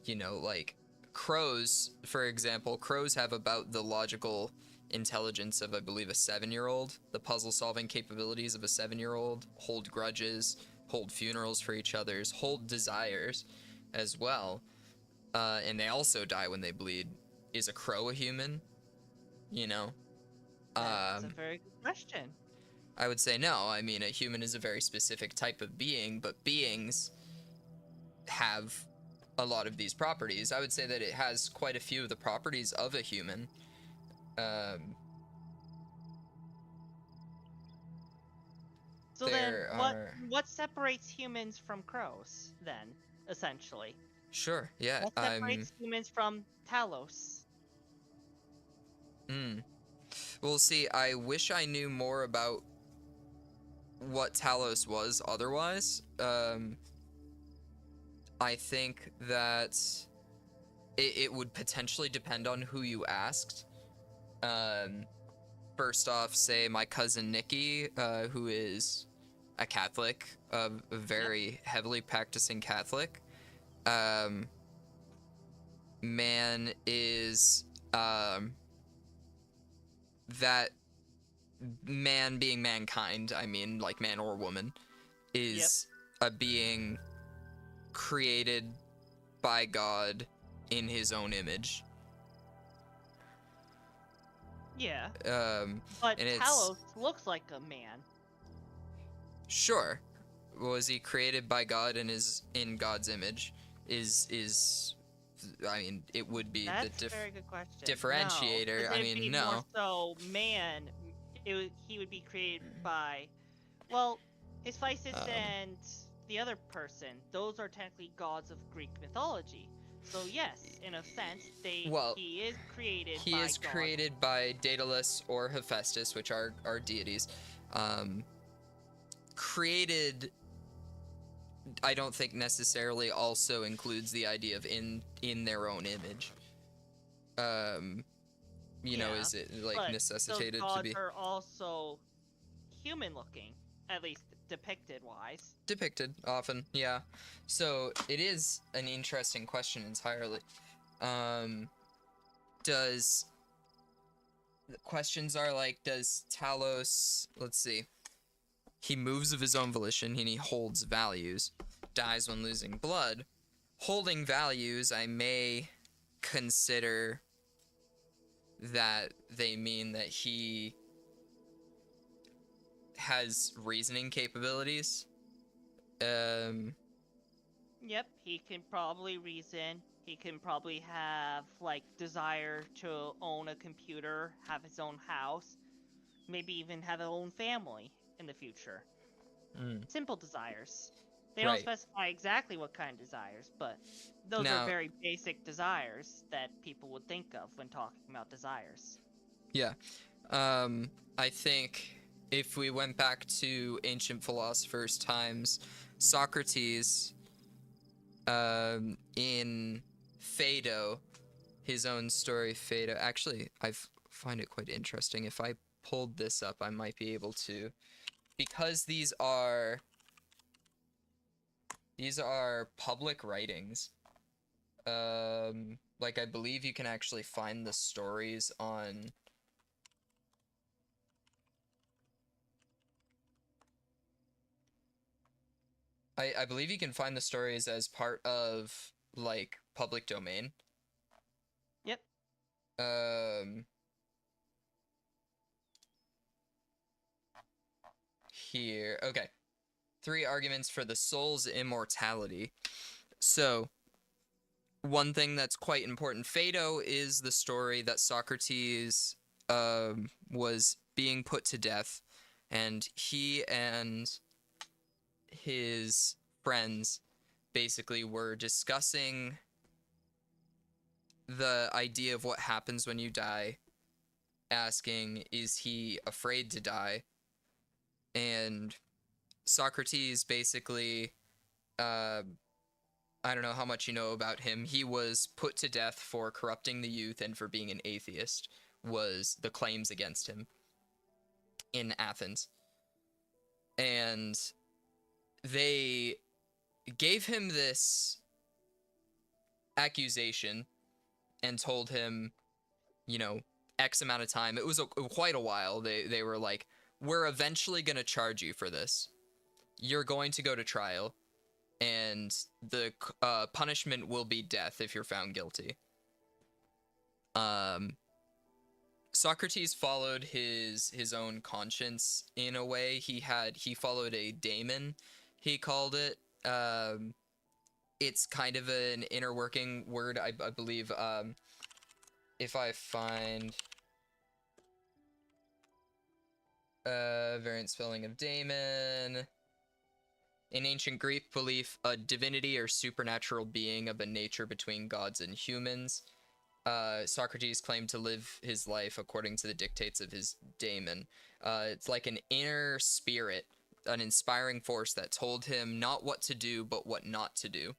You know, like crows, for example. Crows have about the logical intelligence of, I believe, a 7-year-old, the puzzle-solving capabilities of a 7-year-old, hold grudges, hold funerals for each other's, hold desires as well, and they also die when they bleed. Is a crow a human? You know? That's a very good question. I would say no. I mean, a human is a very specific type of being, but beings have a lot of these properties. I would say that it has quite a few of the properties of a human. So then, what separates humans from crows, then, essentially? Sure, yeah. What separates humans from Talos? Well, see, I wish I knew more about what Talos was otherwise. I think that it would potentially depend on who you asked. First off, say my cousin Nikki, who is a Catholic, a very heavily practicing Catholic. Man is that man being mankind, I mean, like man or woman, is a being created by God in his own image. Yeah. and But Talos looks like a man. Sure. Was he created by God and is in God's image? Is I mean, it would be That's a very good question. differentiator. No, I mean, no. More so, man, he would be created by, well, Hephaestus and the other person. Those are technically gods of Greek mythology. So yes, in a sense, he is created. He is created by Daedalus or Hephaestus, which are deities. Created, I don't think necessarily also includes the idea of in their own image. You know, is it like necessitated those gods to be? Are also human-looking, at least depicted-wise. Depicted often, yeah. So it is an interesting question entirely. Questions are like, does Talos? Let's see. He moves of his own volition and he holds values. Dies when losing blood. Holding values, I may consider that they mean that he has reasoning capabilities. Yep, he can probably reason. He can probably have, like, desire to own a computer, have his own house, maybe even have his own family in the future. Simple desires. They don't specify exactly what kind of desires, but those are very basic desires that people would think of when talking about desires. Yeah. I think if we went back to ancient philosophers' times, Socrates, in Phaedo, his own story, Phaedo. Actually, I find it quite interesting. If I pulled this up, I might be able to, because these are public writings. Like, I believe you can actually find the stories on... I believe you can find the stories as part of, like, public domain. Yep. Here. Okay. 3 arguments for the soul's immortality. So, one thing that's quite important. Phaedo is the story that Socrates was being put to death, and he and his friends basically were discussing the idea of what happens when you die, asking, is he afraid to die? And Socrates basically, I don't know how much you know about him. He was put to death for corrupting the youth and for being an atheist, was the claims against him in Athens. And they gave him this accusation and told him, you know, X amount of time. It was quite a while. They were like, we're eventually going to charge you for this. You're going to go to trial, and the punishment will be death if you're found guilty. Socrates followed his own conscience in a way. He followed a daemon, he called it. It's kind of an inner working word, I believe. If I find variant spelling of daemon. In ancient Greek belief, a divinity or supernatural being of a nature between gods and humans. Socrates claimed to live his life according to the dictates of his daemon. It's like an inner spirit, an inspiring force that told him not what to do, but what not to do.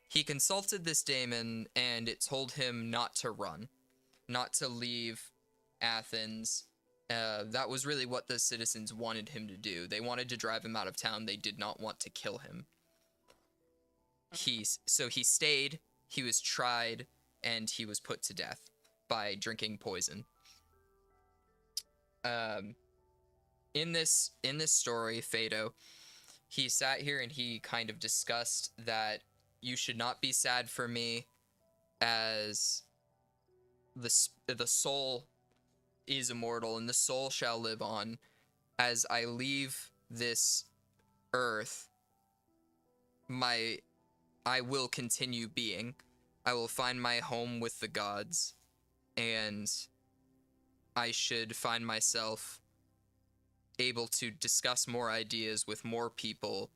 He consulted this daemon, and it told him not to run, not to leave Athens. That was really what the citizens wanted him to do. They wanted to drive him out of town. They did not want to kill him. So he stayed, he was tried, and he was put to death by drinking poison. In this story, Phaedo, he sat here and he kind of discussed that you should not be sad for me, as the soul is immortal and the soul shall live on. As I leave this earth, I will continue being. I will find my home with the gods, and I should find myself able to discuss more ideas with more people,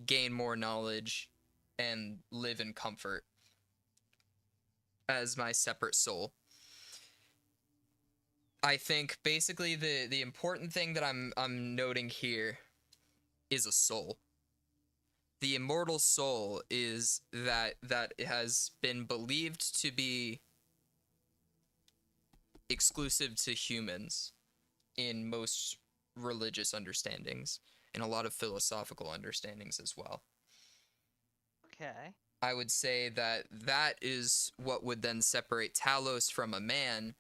gain more knowledge, and live in comfort as my separate soul. I think basically the important thing that I'm noting here is a soul. The immortal soul is that it has been believed to be exclusive to humans in most religious understandings, and a lot of philosophical understandings as well. Okay. I would say that is what would then separate Talos from a man,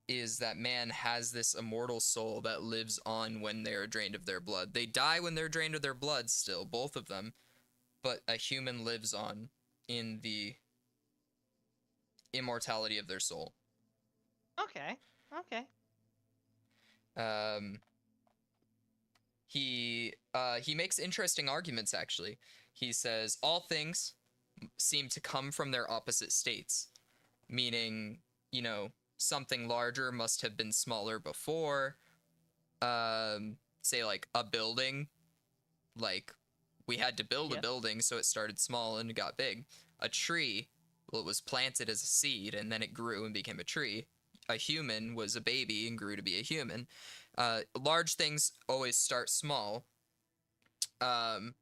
is that man has this immortal soul that lives on when they are drained of their blood. They die when they're drained of their blood still, both of them, but a human lives on in the immortality of their soul. Okay. He makes interesting arguments, actually. He says, all things seem to come from their opposite states, meaning, something larger must have been smaller before. Say, like, a building. Like, we had to build a building, so it started small and it got big. A tree, well, it was planted as a seed, and then it grew and became a tree. A human was a baby and grew to be a human. Large things always start small. And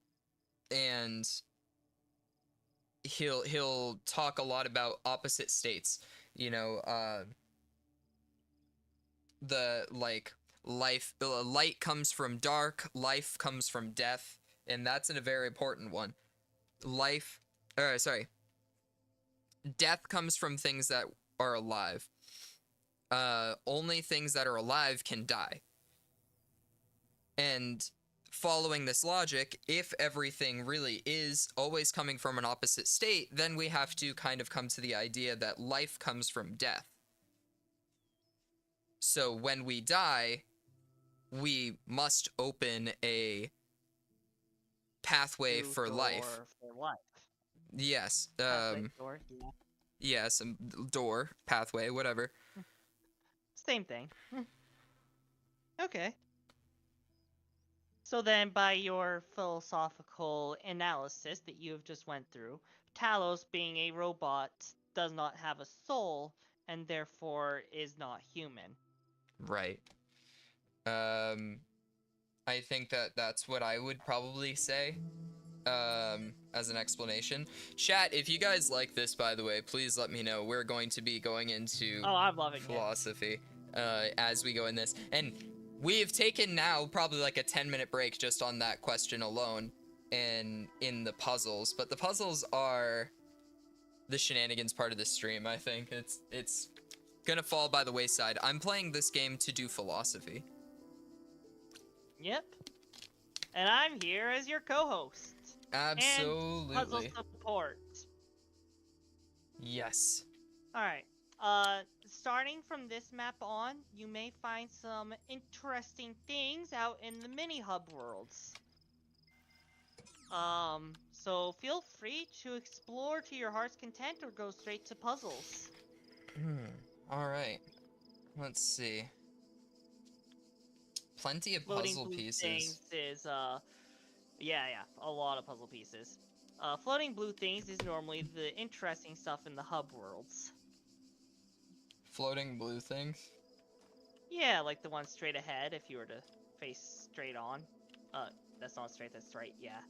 he'll talk a lot about opposite states. You know, the like life, light comes from dark, life comes from death, and that's a very important one. Life, sorry, death comes from things that are alive. Only things that are alive can die. And following this logic, if everything really is always coming from an opposite state, then we have to kind of come to the idea that life comes from death. So when we die, we must open a pathway for life. For life. Yes. Pathway, door, yeah. Yes, door, pathway, whatever. Same thing. Okay. So then, by your philosophical analysis that you have just went through, Talos, being a robot, does not have a soul, and therefore is not human. Right. I think that's what I would probably say, as an explanation. Chat, if you guys like this, by the way, please let me know. We're going to be going into I'm loving philosophy, as we go in this. And we've taken now probably like a 10-minute break just on that question alone in the puzzles. But the puzzles are the shenanigans part of the stream, I think. It's gonna fall by the wayside. I'm playing this game to do philosophy. Yep. And I'm here as your co-host. Absolutely. And puzzle support. Yes. Alright. Starting from this map on, you may find some interesting things out in the mini-hub worlds. So feel free to explore to your heart's content or go straight to puzzles. Alright. Let's see. Plenty of puzzle pieces. Things is, yeah, a lot of puzzle pieces. Floating blue things is normally the interesting stuff in the hub worlds. Floating blue things? Yeah, like the one straight ahead if you were to face straight on. That's not straight, that's right, yeah.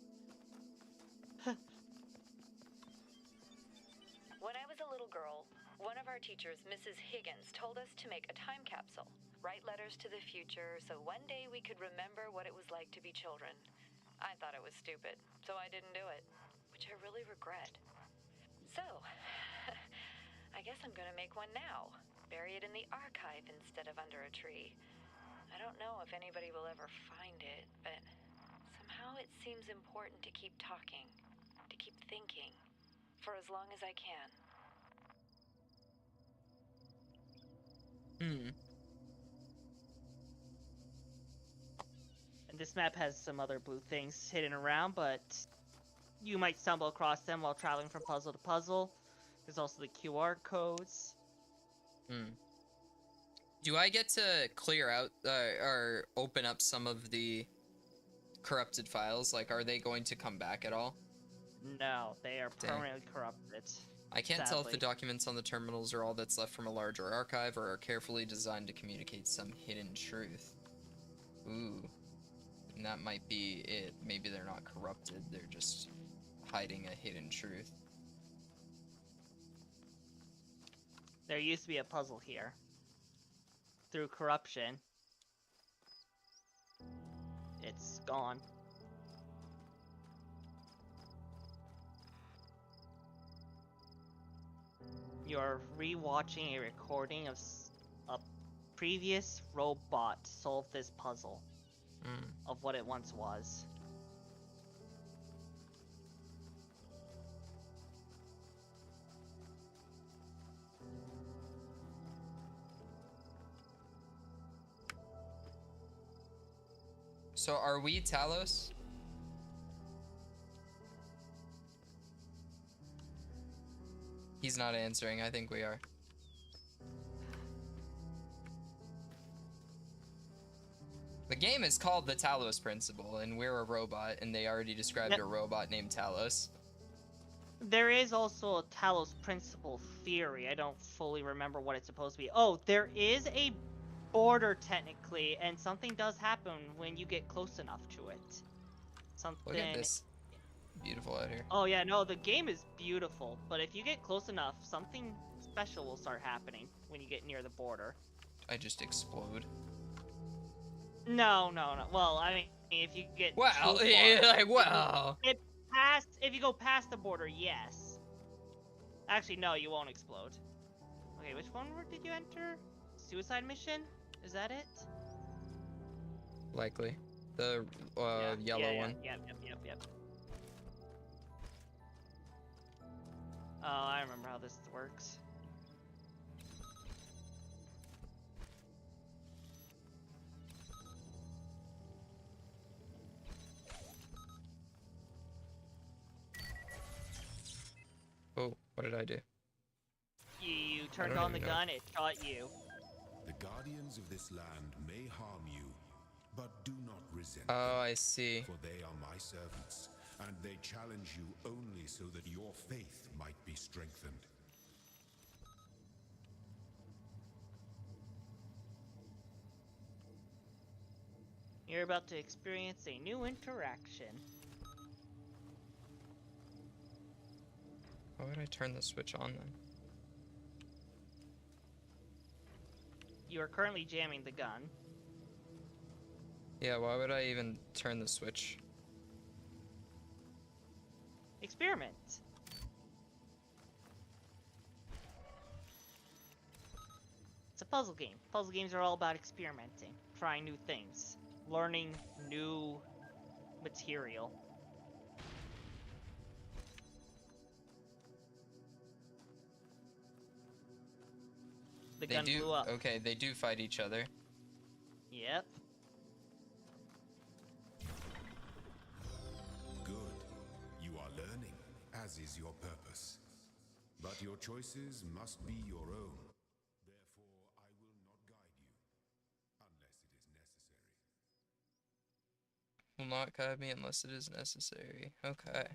When I was a little girl, one of our teachers, Mrs. Higgins, told us to make a time capsule, write letters to the future, so one day we could remember what it was like to be children. I thought it was stupid, so I didn't do it, which I really regret. So, I guess I'm gonna make one now, bury it in the archive instead of under a tree. I don't know if anybody will ever find it, but somehow it seems important to keep talking, to keep thinking, for as long as I can. And this map has some other blue things hidden around, but you might stumble across them while traveling from puzzle to puzzle. There's also the QR codes. Do I get to clear out, or open up some of the corrupted files? Like, are they going to come back at all? No, they are permanently corrupted. I can't tell if the documents on the terminals are all that's left from a larger archive or are carefully designed to communicate some hidden truth. Ooh. And that might be it. Maybe they're not corrupted, they're just hiding a hidden truth. There used to be a puzzle here. Through corruption, it's gone. You're rewatching a recording of a previous robot solve this puzzle of what it once was. So are we Talos? He's not answering. I think we are. The game is called The Talos Principle, and we're a robot, and they already described a robot named Talos. There is also a Talos Principle theory. I don't fully remember what it's supposed to be. Oh, there is a border technically, and something does happen when you get close enough to it. Something. Look at this. beautiful out here. Oh yeah, no, the game is beautiful, but if you get close enough, something special will start happening when you get near the border. I just explode. No. Well, I mean, if you get Wow, too yeah, far, like, wow. if you go past the border, yes. Actually, no, you won't explode. Okay, which one did you enter? Suicide mission? Is that it? Likely. The Yeah, yellow one. Yep. Oh, I remember how this works. Oh, what did I do? You turned don't on the even know. gun, it shot you. The guardians of this land may harm you, but do not resent Oh, them, I see. for they are my servants, and they challenge you only so that your faith might be strengthened. You're about to experience a new interaction. Why would I turn the switch on then? You are currently jamming the gun. Yeah, why would I even turn the switch? Experiment. It's a puzzle game. Puzzle games are all about experimenting, trying new things, learning new material. The gun blew up. Okay, they do fight each other. Yep. Good. You are learning, as is your purpose. But your choices must be your own. Therefore, I will not guide you, unless it is necessary. Will not guide me unless it is necessary. Okay.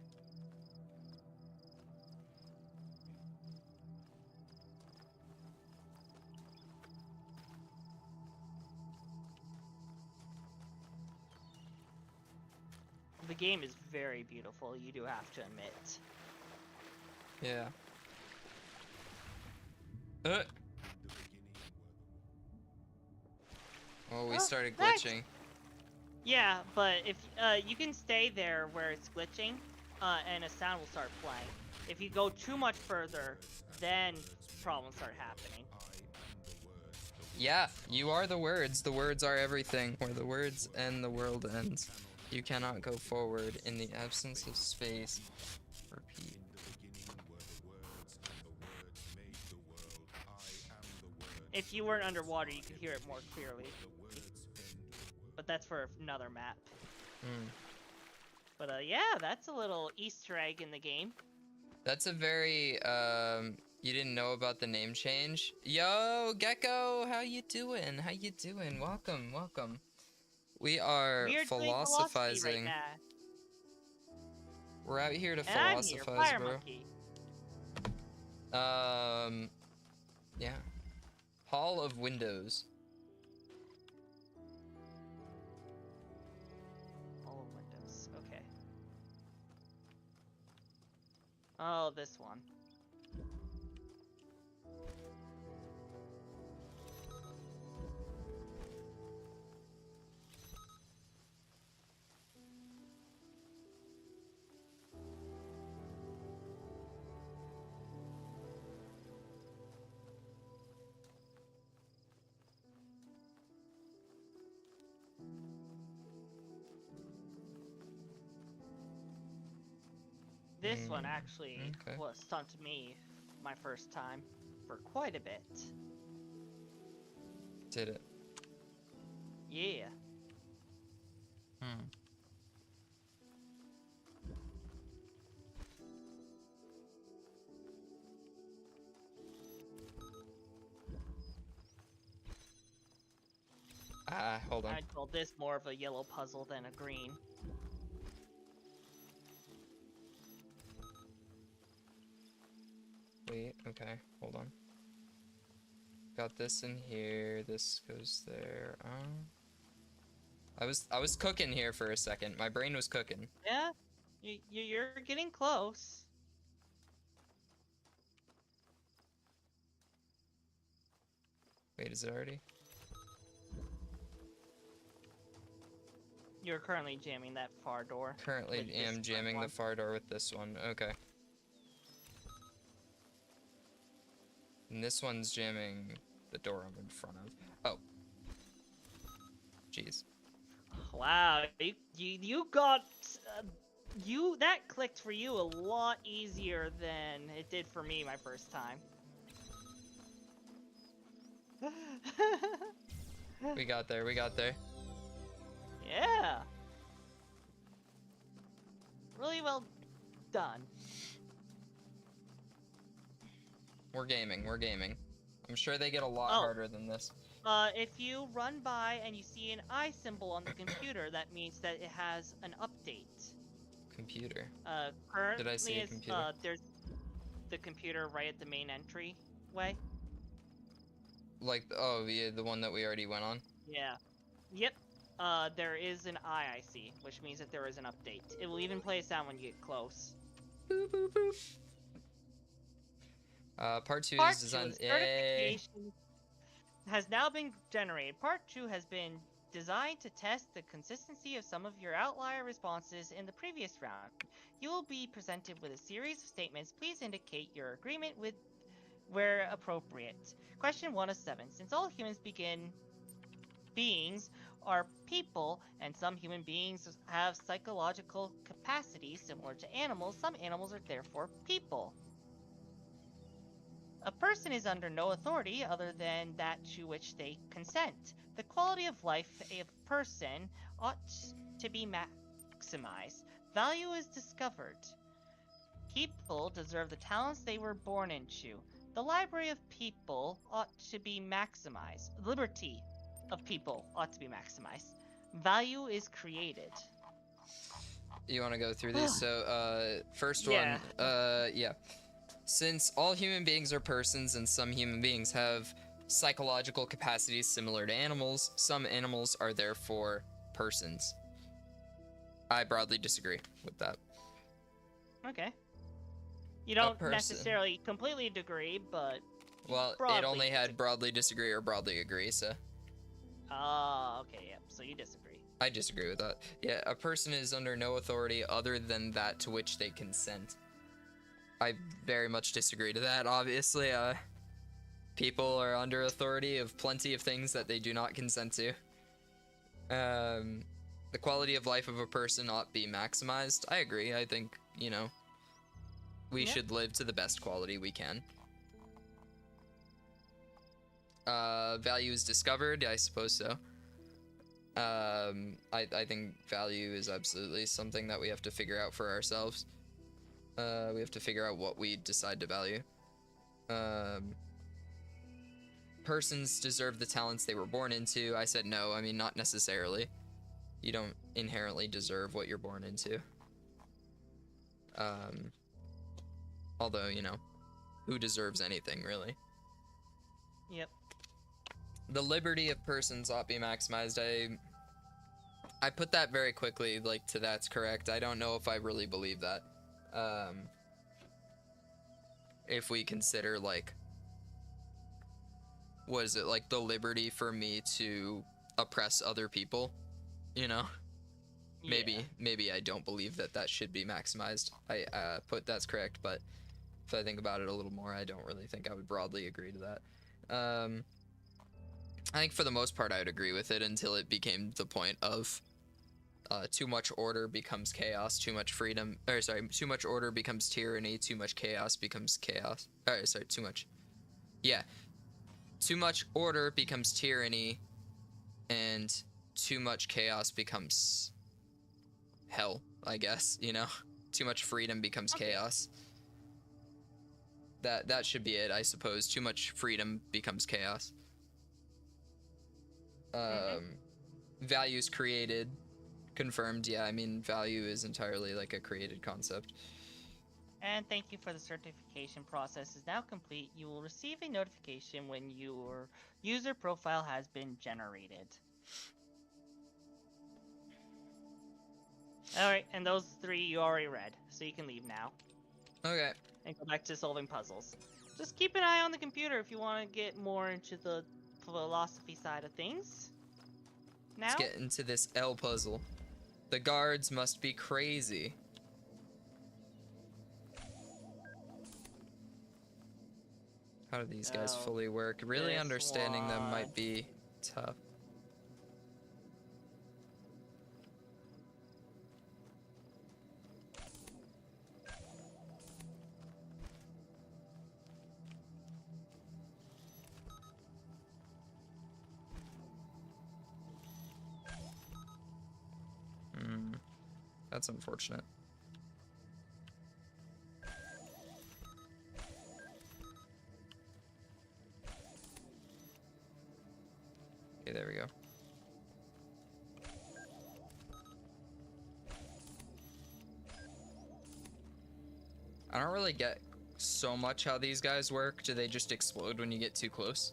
The game is very beautiful, you do have to admit. Yeah. Oh, we Oh, started nice. glitching. Yeah, but if you can stay there where it's glitching, and a sound will start playing. If you go too much further, then problems start happening. Yeah, you are the words. The words are everything. Where the words end, the world ends. You cannot go forward in the absence of space. Repeat. If you weren't underwater, you could hear it more clearly. But that's for another map. Hmm. But yeah, that's a little Easter egg in the game. That's a very, you didn't know about the name change? Yo, Gecko, how you doing? How you doing? Welcome, welcome. We are We are doing philosophy right philosophizing. now. We're out here to And I'm here, philosophize, Fire bro. Monkey. Yeah. Hall of Windows. All windows, okay. Oh, this one. This one actually okay. stunned me my first time for quite a bit. Did it? Yeah. Hmm. Hold on. I'd call this more of a yellow puzzle than a green. Wait, okay, hold on. Got this in here, this goes there. I was cooking here for a second. My brain was cooking. Yeah? You're getting close. Wait, is it already? You're currently jamming that far door. Currently with this am front jamming one. the far door with this one. Okay. And this one's jamming the door I'm in front of. Oh. Jeez. Wow, you got that clicked for you a lot easier than it did for me my first time. We got there, we got there. Yeah. Really well done. We're gaming, we're gaming. I'm sure they get a lot harder than this. If you run by and you see an eye symbol on the computer, that means that it has an update. Computer. Currently Did I see a computer? there's the computer right at the main entryway. Like, oh, yeah, the one that we already went on? Yeah. Yep. There is an eye I see, which means that there is an update. It will even play a sound when you get close. Boop, boop, boop. Part 2 Part is 2 designed. is certification has now been generated. Part 2 has been designed to test the consistency of some of your outlier responses in the previous round. You will be presented with a series of statements. Please indicate your agreement with where appropriate. Question 1 of 7. Since all beings are people, and some human beings have psychological capacities similar to animals, some animals are therefore people. A person is under no authority other than that to which they consent. The quality of life of a person ought to be maximized. Value is discovered. People deserve the talents they were born into. The library of people ought to be maximized. Liberty of people ought to be maximized. Value is created. You want to go through these? So, first one, yeah. Since all human beings are persons and some human beings have psychological capacities similar to animals, some animals are therefore persons. I broadly disagree with that. Okay. You don't necessarily completely agree, but well, it only had broadly disagree or broadly agree, so. Okay, yeah. So you disagree. I disagree with that. Yeah, a person is under no authority other than that to which they consent. I very much disagree to that, obviously. People are under authority of plenty of things that they do not consent to. The quality of life of a person ought be maximized. I agree. I think, you know, we should live to the best quality we can. Value is discovered. I suppose so. I think value is absolutely something that we have to figure out for ourselves. We have to figure out what we decide to value. Persons deserve the talents they were born into. I said no. I mean, not necessarily. You don't inherently deserve what you're born into. Although, you know, who deserves anything, really? Yep. The liberty of persons ought be maximized. I put that very quickly, like, to that's correct. I don't know if I really believe that. If we consider, like, what is it, like, the liberty for me to oppress other people, you know? Yeah. Maybe I don't believe that that should be maximized. I put that's correct, but if I think about it a little more, I don't really think I would broadly agree to that. I think for the most part I would agree with it until it became the point of too much order becomes chaos, too much freedom, too much order becomes tyranny, too much chaos becomes chaos. Too much order becomes tyranny, and too much chaos becomes hell, I guess, you know? Too much freedom becomes chaos. That should be it, I suppose. Too much freedom becomes chaos. Values created. Confirmed, yeah, I mean, value is entirely like a created concept. And thank you for the certification process is now complete. You will receive a notification when your user profile has been generated. Alright, and those 3 you already read, so you can leave now. Okay. And go back to solving puzzles. Just keep an eye on the computer if you want to get more into the philosophy side of things. Now? Let's get into this L puzzle. The guards must be crazy. How do these guys fully work? Really understanding them might be tough. That's unfortunate. Okay, there we go. I don't really get so much how these guys work. Do they just explode when you get too close?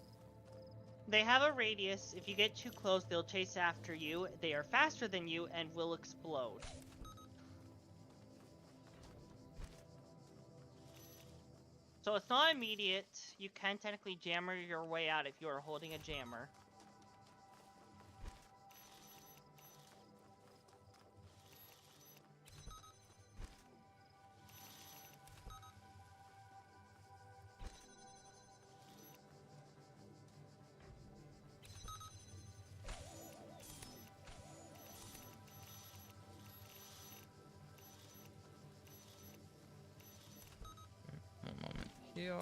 They have a radius. If you get too close, they'll chase after you. They are faster than you and will explode. So it's not immediate. You can technically jammer your way out if you are holding a jammer. One moment here.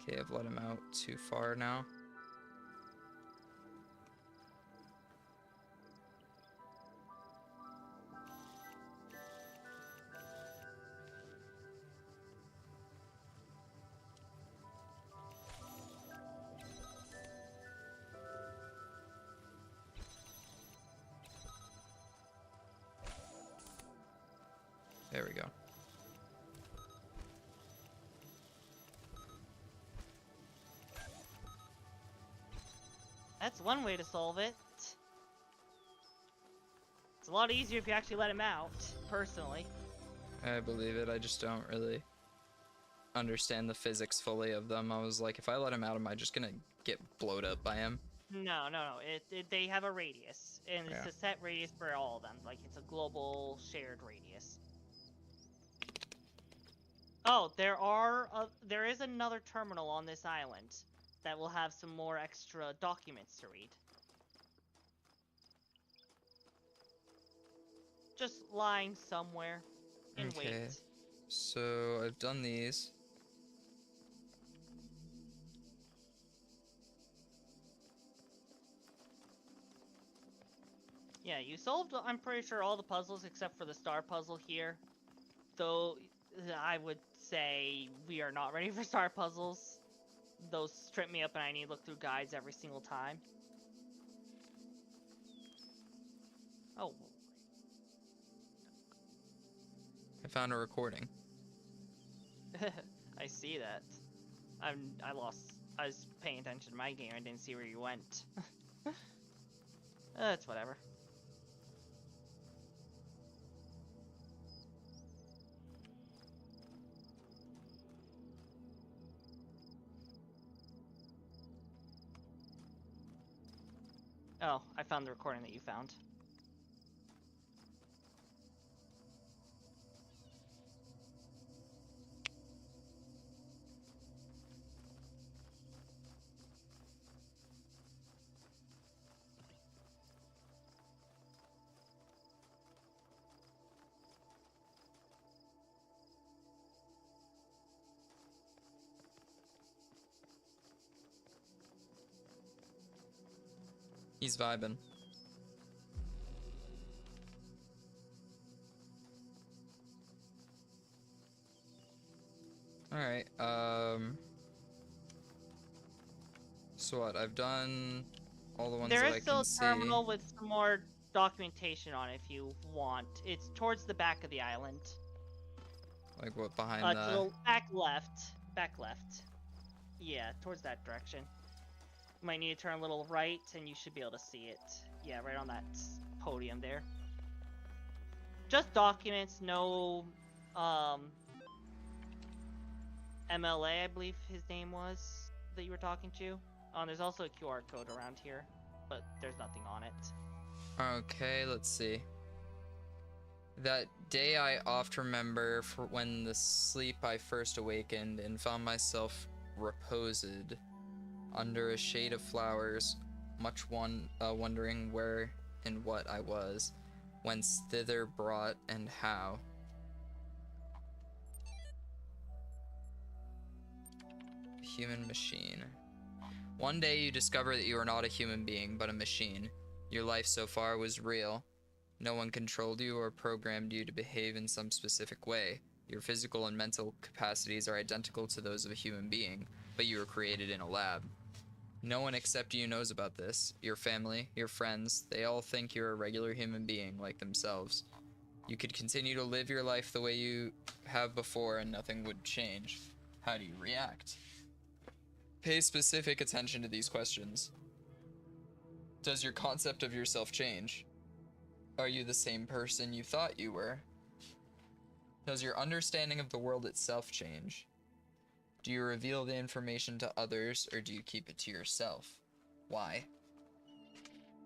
Okay, I've let him out too far now. There we go. That's one way to solve it. It's a lot easier if you actually let him out, personally. I believe it. I just don't really understand the physics fully of them. I was like, if I let him out, am I just gonna get blowed up by him? No. They have a radius, and it's Yeah. a set radius for all of them. Like, it's a global shared radius. Oh, there is another terminal on this island that will have some more extra documents to read. Just lying somewhere in Okay. wait. So I've done these. Yeah, you solved, I'm pretty sure, all the puzzles except for the star puzzle here. Though, I would say we are not ready for star puzzles. Those trip me up and I need to look through guides every single time. Oh. I found a recording. I see that. I was paying attention to my game, I didn't see where you went. It's whatever. Oh, I found the recording that you found. He's vibing. Alright, so what? I've done all the ones There that I is still can a see. terminal with some more documentation on it if you want. It's towards the back of the island. Like what, behind To the back left. Back left. Yeah, towards that direction. You might need to turn a little right, and you should be able to see it. Yeah, right on that podium there. Just documents, no, MLA, I believe his name was, that you were talking to. There's also a QR code around here, but there's nothing on it. Okay, let's see. That day I oft remember, for when the sleep I first awakened and found myself reposed under a shade of flowers, much wondering where and what I was, whence thither brought and how. Human machine. One day you discover that you are not a human being, but a machine. Your life so far was real. No one controlled you or programmed you to behave in some specific way. Your physical and mental capacities are identical to those of a human being, but you were created in a lab. No one except you knows about this. Your family, your friends, they all think you're a regular human being like themselves. You could continue to live your life the way you have before and nothing would change. How do you react? Pay specific attention to these questions. Does your concept of yourself change? Are you the same person you thought you were? Does your understanding of the world itself change? Do you reveal the information to others, or do you keep it to yourself? Why?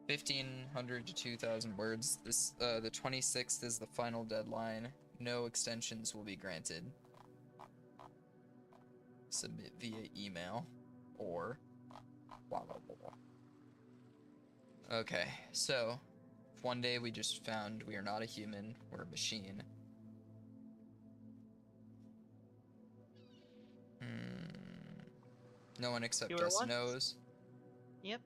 1,500 to 2,000 words. The 26th is the final deadline. No extensions will be granted. Submit via email, or blah, blah, blah, blah. Okay, so one day we just found we are not a human, we're a machine. No one except us knows. Yep.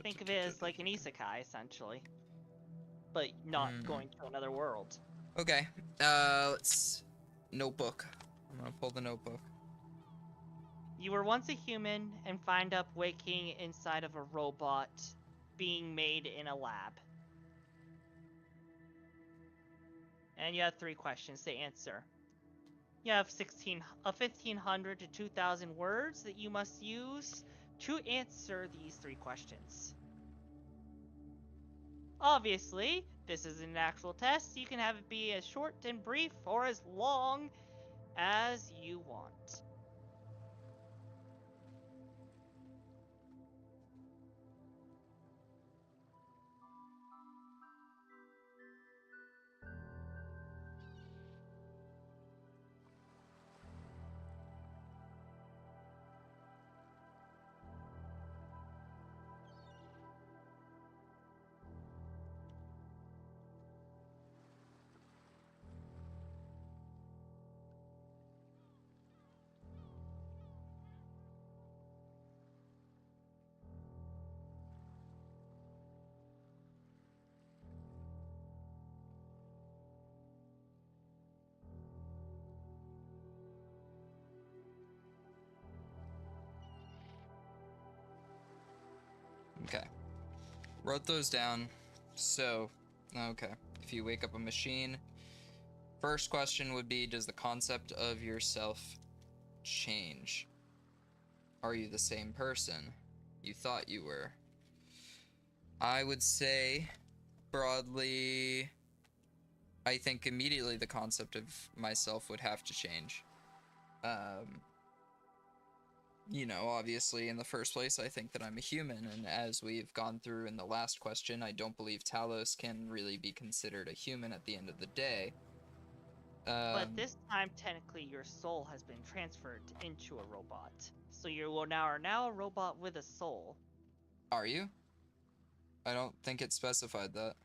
Think of it as like an isekai, essentially. But not going to another world. Okay, let's... Notebook. I'm gonna pull the notebook. You were once a human and find up waking inside of a robot being made in a lab. And you have 3 questions to answer. You have 1,500 to 2,000 words that you must use to answer these 3 questions. Obviously, this is an actual test. You can have it be as short and brief or as long as you want. Okay. Wrote those down. So, okay. If you wake up a machine, first question would be, does the concept of yourself change? Are you the same person you thought you were? I would say, broadly, I think immediately the concept of myself would have to change. You know, obviously, in the first place, I think that I'm a human, and as we've gone through in the last question, I don't believe Talos can really be considered a human at the end of the day. But this time, technically, your soul has been transferred into a robot. So you are now a robot with a soul. Are you? I don't think it specified that.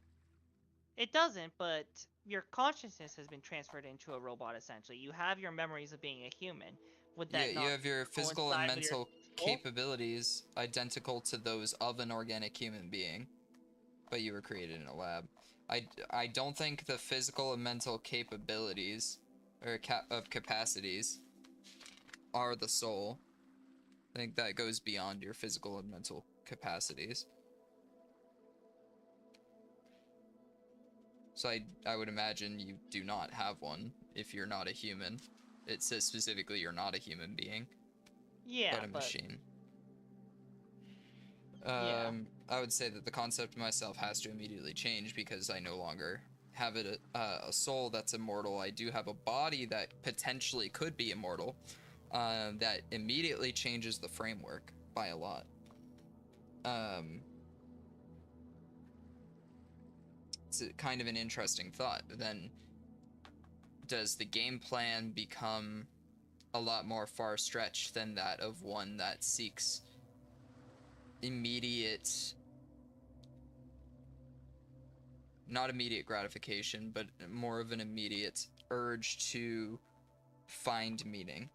It doesn't, but your consciousness has been transferred into a robot, essentially. You have your memories of being a human. Would that Yeah, not you have your physical and mental soul? capabilities identical to those of an organic human being, but you were created in a lab. I don't think the physical and mental capabilities, or capacities, are the soul. I think that goes beyond your physical and mental capacities. So I would imagine you do not have one if you're not a human. It says specifically you're not a human being, Yeah, but a machine. Yeah. I would say that the concept of myself has to immediately change because I no longer have a soul that's immortal. I do have a body that potentially could be immortal. That immediately changes the framework by a lot. It's kind of an interesting thought. Then, does the game plan become a lot more far-stretched than that of one that seeks immediate, not immediate gratification, but more of an immediate urge to find meaning?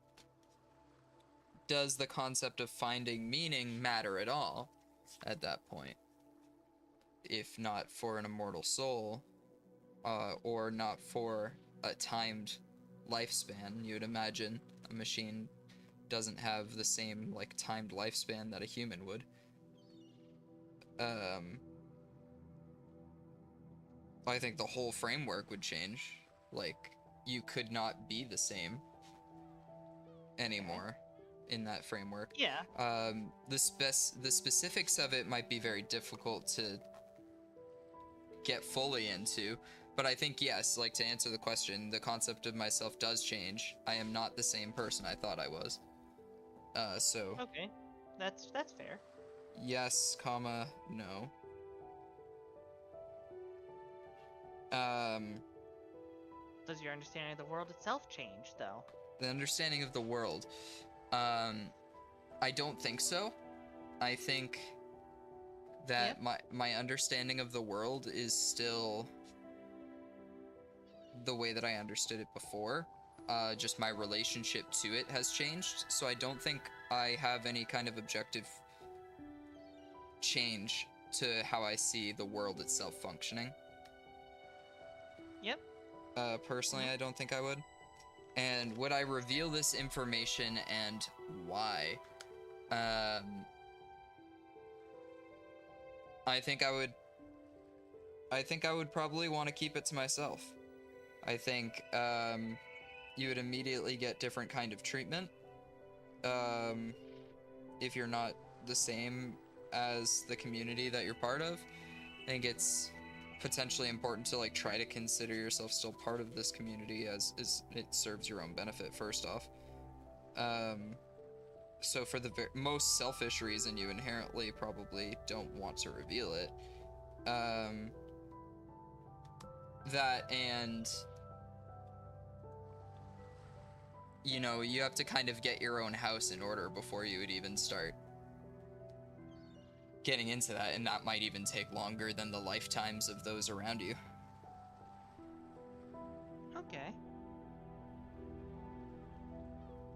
Does the concept of finding meaning matter at all at that point? If not for an immortal soul, or not for a timed lifespan. You would imagine a machine doesn't have the same, like, timed lifespan that a human would. I think the whole framework would change. Like, you could not be the same anymore in that framework. Yeah. The specifics of it might be very difficult to get fully into, but I think, yes, like, to answer the question, the concept of myself does change. I am not the same person I thought I was. So Okay. That's fair. yes, comma, no. Does your understanding of the world itself change, though? The understanding of the world. I don't think so. I think that my understanding of the world is still the way that I understood it before. Just my relationship to it has changed, so I don't think I have any kind of objective change to how I see the world itself functioning. Yep. Personally, I don't think I would. And would I reveal this information and why? I think I would probably want to keep it to myself. I think you would immediately get different kind of treatment if you're not the same as the community that you're part of. I think it's potentially important to, like, try to consider yourself still part of this community, as it serves your own benefit first off. So for the most selfish reason, you inherently probably don't want to reveal it. That, and you know, you have to kind of get your own house in order before you would even start getting into that, and that might even take longer than the lifetimes of those around you. Okay.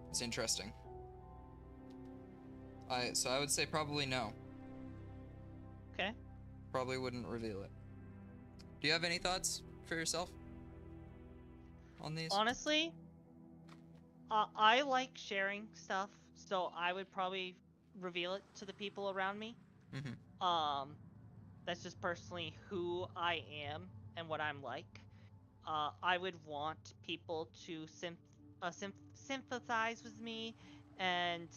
It's interesting. So I would say probably no. Okay. Probably wouldn't reveal it. Do you have any thoughts for yourself on these? Honestly, I like sharing stuff, so I would probably reveal it to the people around me. Mm-hmm. That's just personally who I am and what I'm like. I would want people to sympathize with me and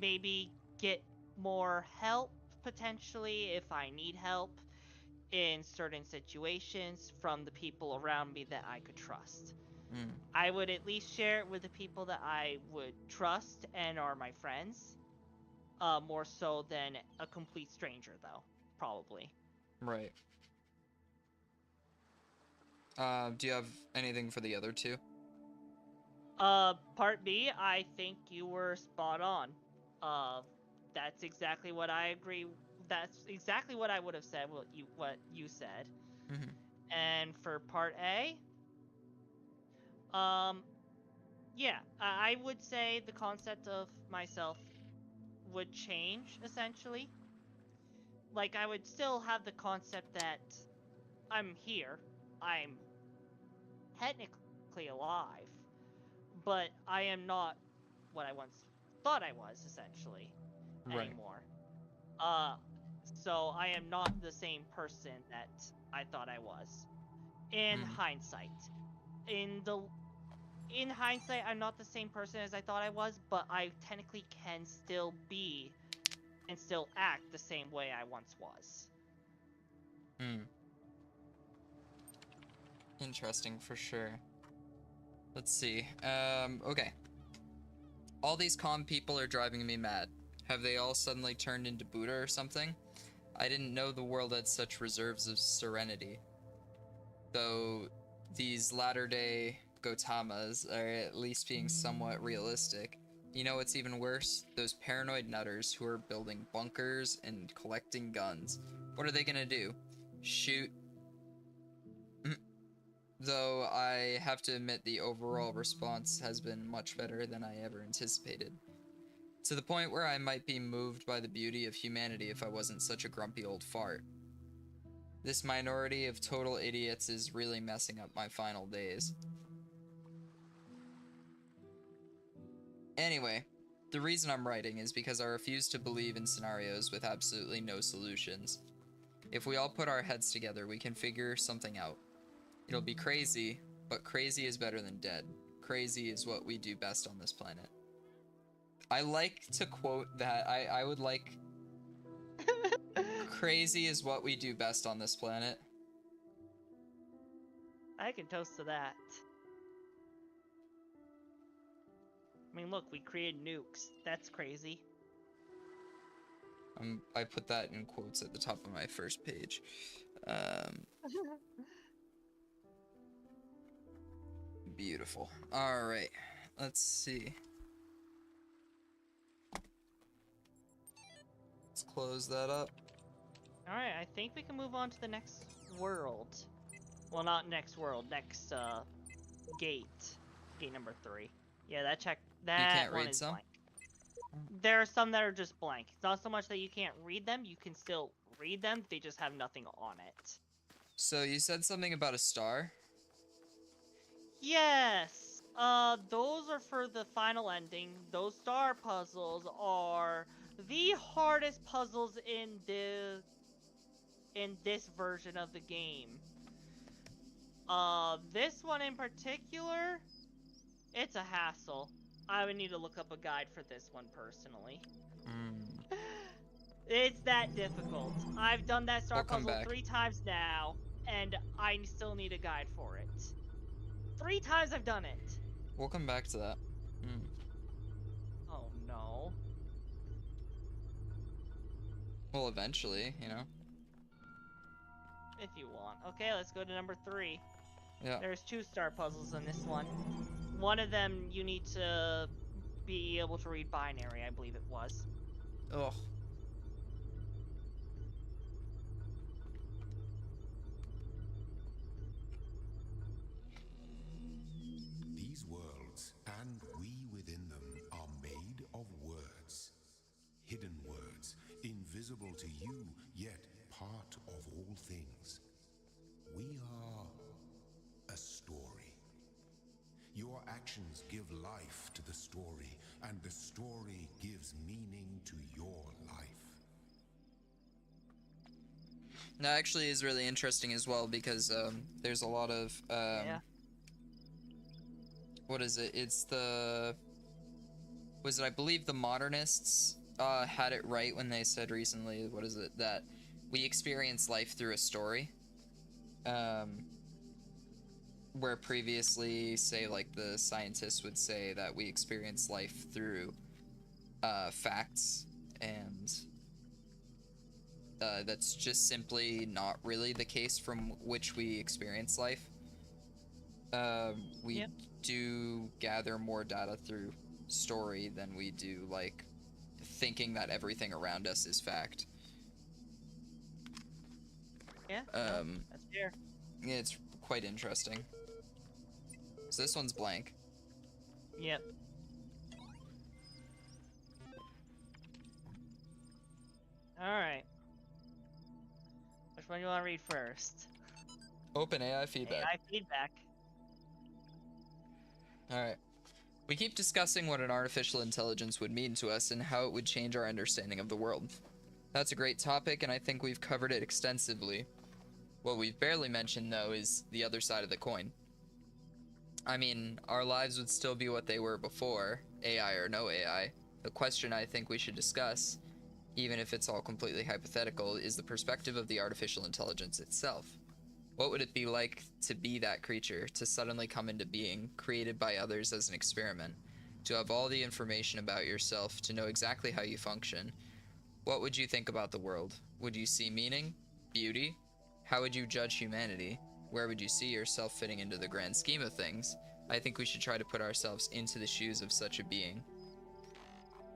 maybe get more help, potentially, if I need help in certain situations, from the people around me that I could trust. Mm. I would at least share it with the people that I would trust and are my friends, more so than a complete stranger, though, probably. Right. Do you have anything for the other two? Part B, I think you were spot on. That's exactly what I agree. That's exactly what I would have said. What you said. Mm-hmm. And for part A, yeah, I would say the concept of myself would change essentially. Like, I would still have the concept that I'm here, I'm technically alive, but I am not what I once thought I was, essentially, Right. anymore. Uh, So I am not the same person that I thought I was. In hindsight. In hindsight, I'm not the same person as I thought I was, but I technically can still be and still act the same way I once was. Interesting for sure. Let's see. Okay. All these calm people are driving me mad. Have they all suddenly turned into Buddha or something? I didn't know the world had such reserves of serenity. Though these latter-day Gautamas are at least being somewhat realistic. You know what's even worse? Those paranoid nutters who are building bunkers and collecting guns. What are they gonna do? Shoot? Though I have to admit the overall response has been much better than I ever anticipated. To the point where I might be moved by the beauty of humanity if I wasn't such a grumpy old fart. This minority of total idiots is really messing up my final days. Anyway, the reason I'm writing is because I refuse to believe in scenarios with absolutely no solutions. If we all put our heads together, we can figure something out. It'll be crazy, but crazy is better than dead. Crazy is what we do best on this planet. I like to quote that. I would like... Crazy is what we do best on this planet. I can toast to that. I mean, look, we created nukes. That's crazy. I put that in quotes at the top of my first page. Beautiful. Alright, let's see. Let's close that up. Alright, I think we can move on to the next world. Well, not next world, next gate. Gate number 3. Yeah, that can't one read is some? blank. There are some that are just blank. It's not so much that you can't read them, you can still read them, they just have nothing on it. So you said something about a star? Yes! Those are for the final ending. Those star puzzles are the hardest puzzles in this version of the game. This one in particular, it's a hassle. I would need to look up a guide for this one personally. It's that difficult. I've done that star puzzle 3 times now, and I still need a guide for it. 3 times I've done it. We'll come back to that. Oh no. Well, eventually, you know. If you want. Okay, let's go to number 3. Yeah. There's 2 star puzzles in this one. One of them you need to be able to read binary, I believe it was. Ugh. These worlds, and we within them, are made of words. Hidden words, invisible to you, yet part of all things. We are a story. Your actions give life to the story, and the story gives meaning to your life. That actually is really interesting as well because there's a lot of Yeah. What is it? It's the I believe the modernists had it right when they said recently, what is it, that we experience life through a story. Where previously, say, like, the scientists would say that we experience life through facts, and that's just simply not really the case from which we experience life. We do gather more data through story than we do, like, thinking that everything around us is fact. Yeah, that's fair. Yeah, it's quite interesting. So this one's blank. Yep. Alright. Which one do you want to read first? Open AI feedback. AI feedback. Alright. We keep discussing what an artificial intelligence would mean to us and how it would change our understanding of the world. That's a great topic, and I think we've covered it extensively. What we've barely mentioned, though, is the other side of the coin. I mean, our lives would still be what they were before, AI or no AI. The question I think we should discuss, even if it's all completely hypothetical, is the perspective of the artificial intelligence itself. What would it be like to be that creature, to suddenly come into being, created by others as an experiment, to have all the information about yourself, to know exactly how you function? What would you think about the world? Would you see meaning? Beauty? How would you judge humanity? Where would you see yourself fitting into the grand scheme of things? I think we should try to put ourselves into the shoes of such a being.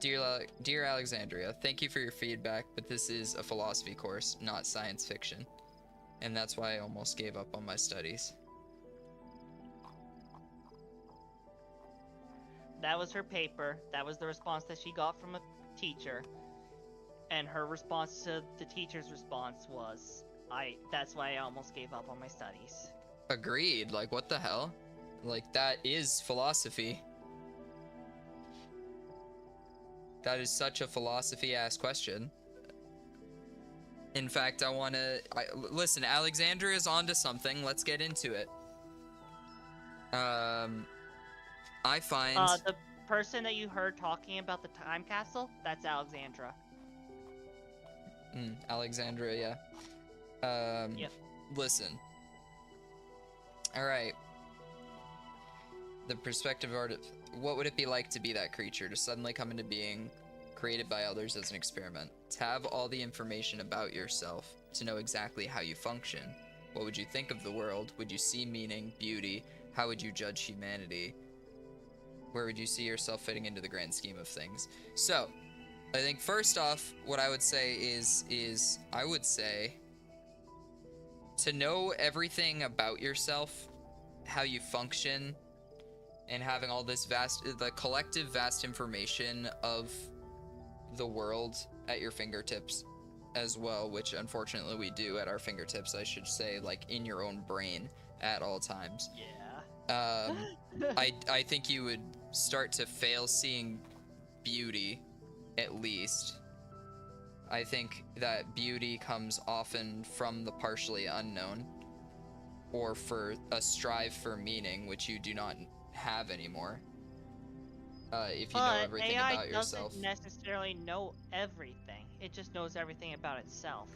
Dear Alexandria, thank you for your feedback, but this is a philosophy course, not science fiction. And that's why I almost gave up on my studies. That was her paper. That was the response that she got from a teacher. And her response to the teacher's response was, that's why I almost gave up on my studies. Agreed. Like, what the hell? Like, that is philosophy. That is such a philosophy-ass question. In fact, listen, Alexandria's onto something. Let's get into it. I find... The person that you heard talking about the time capsule, that's Alexandra. Alexandria, yeah. Yep. Listen. Alright. The perspective of what would it be like to be that creature, to suddenly come into being, created by others as an experiment, to have all the information about yourself, to know exactly how you function? What would you think of the world? Would you see meaning, beauty? How would you judge humanity? Where would you see yourself fitting into the grand scheme of things? So, I think first off, what I would say is I would say to know everything about yourself, how you function, and having all this the collective vast information of the world at your fingertips as well, which unfortunately we do at our fingertips, I should say, like in your own brain at all times. Yeah. I think you would start to fail seeing beauty, at least. I think that beauty comes often from the partially unknown, or for a strive for meaning, which you do not have anymore. If you know everything AI about yourself. doesn't necessarily know everything. It just knows everything about itself.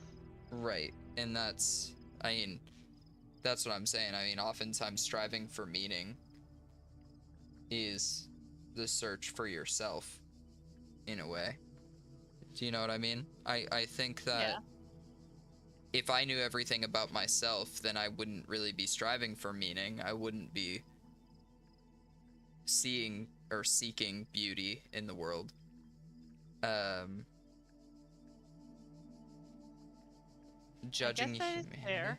Right, and that's what I'm saying. I mean, oftentimes striving for meaning is the search for yourself, in a way. Do you know what I mean? I think that if I knew everything about myself, then I wouldn't really be striving for meaning. I wouldn't be seeing or seeking beauty in the world. Judging I guess that humanity. is fair.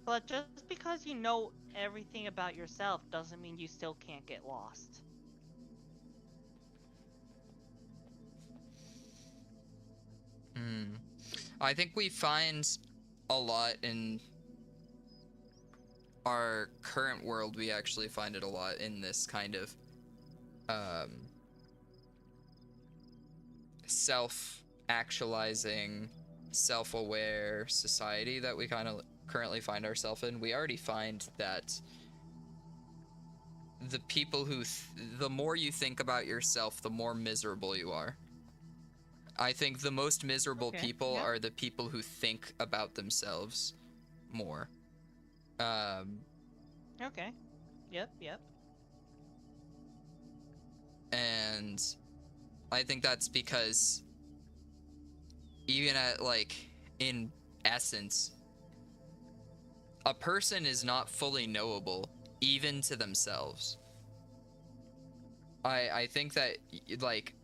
But just because you know everything about yourself doesn't mean you still can't get lost. I think we find a lot in our current world. We actually find it a lot in this kind of self-actualizing, self-aware society that we kind of currently find ourselves in. We already find that the people who the more you think about yourself, the more miserable you are. I think the most miserable people are the people who think about themselves more. Okay. Yep. And I think that's because even at, like, in essence, a person is not fully knowable, even to themselves. I think that, like,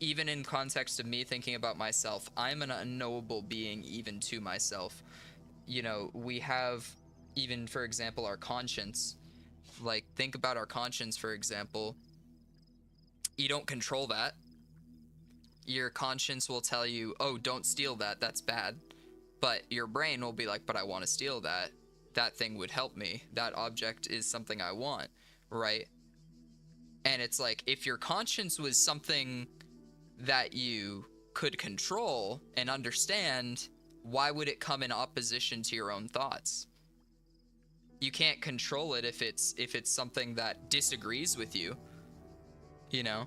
even in context of me thinking about myself, I'm an unknowable being even to myself. You know, we have, even, for example, our conscience. Like, think about our conscience, for example. You don't control that. Your conscience will tell you, oh, don't steal that, that's bad. But your brain will be like, but I want to steal that. That thing would help me. That object is something I want, right? And it's like, if your conscience was something that you could control and understand, why would it come in opposition to your own thoughts? You can't control it if it's something that disagrees with you, you know?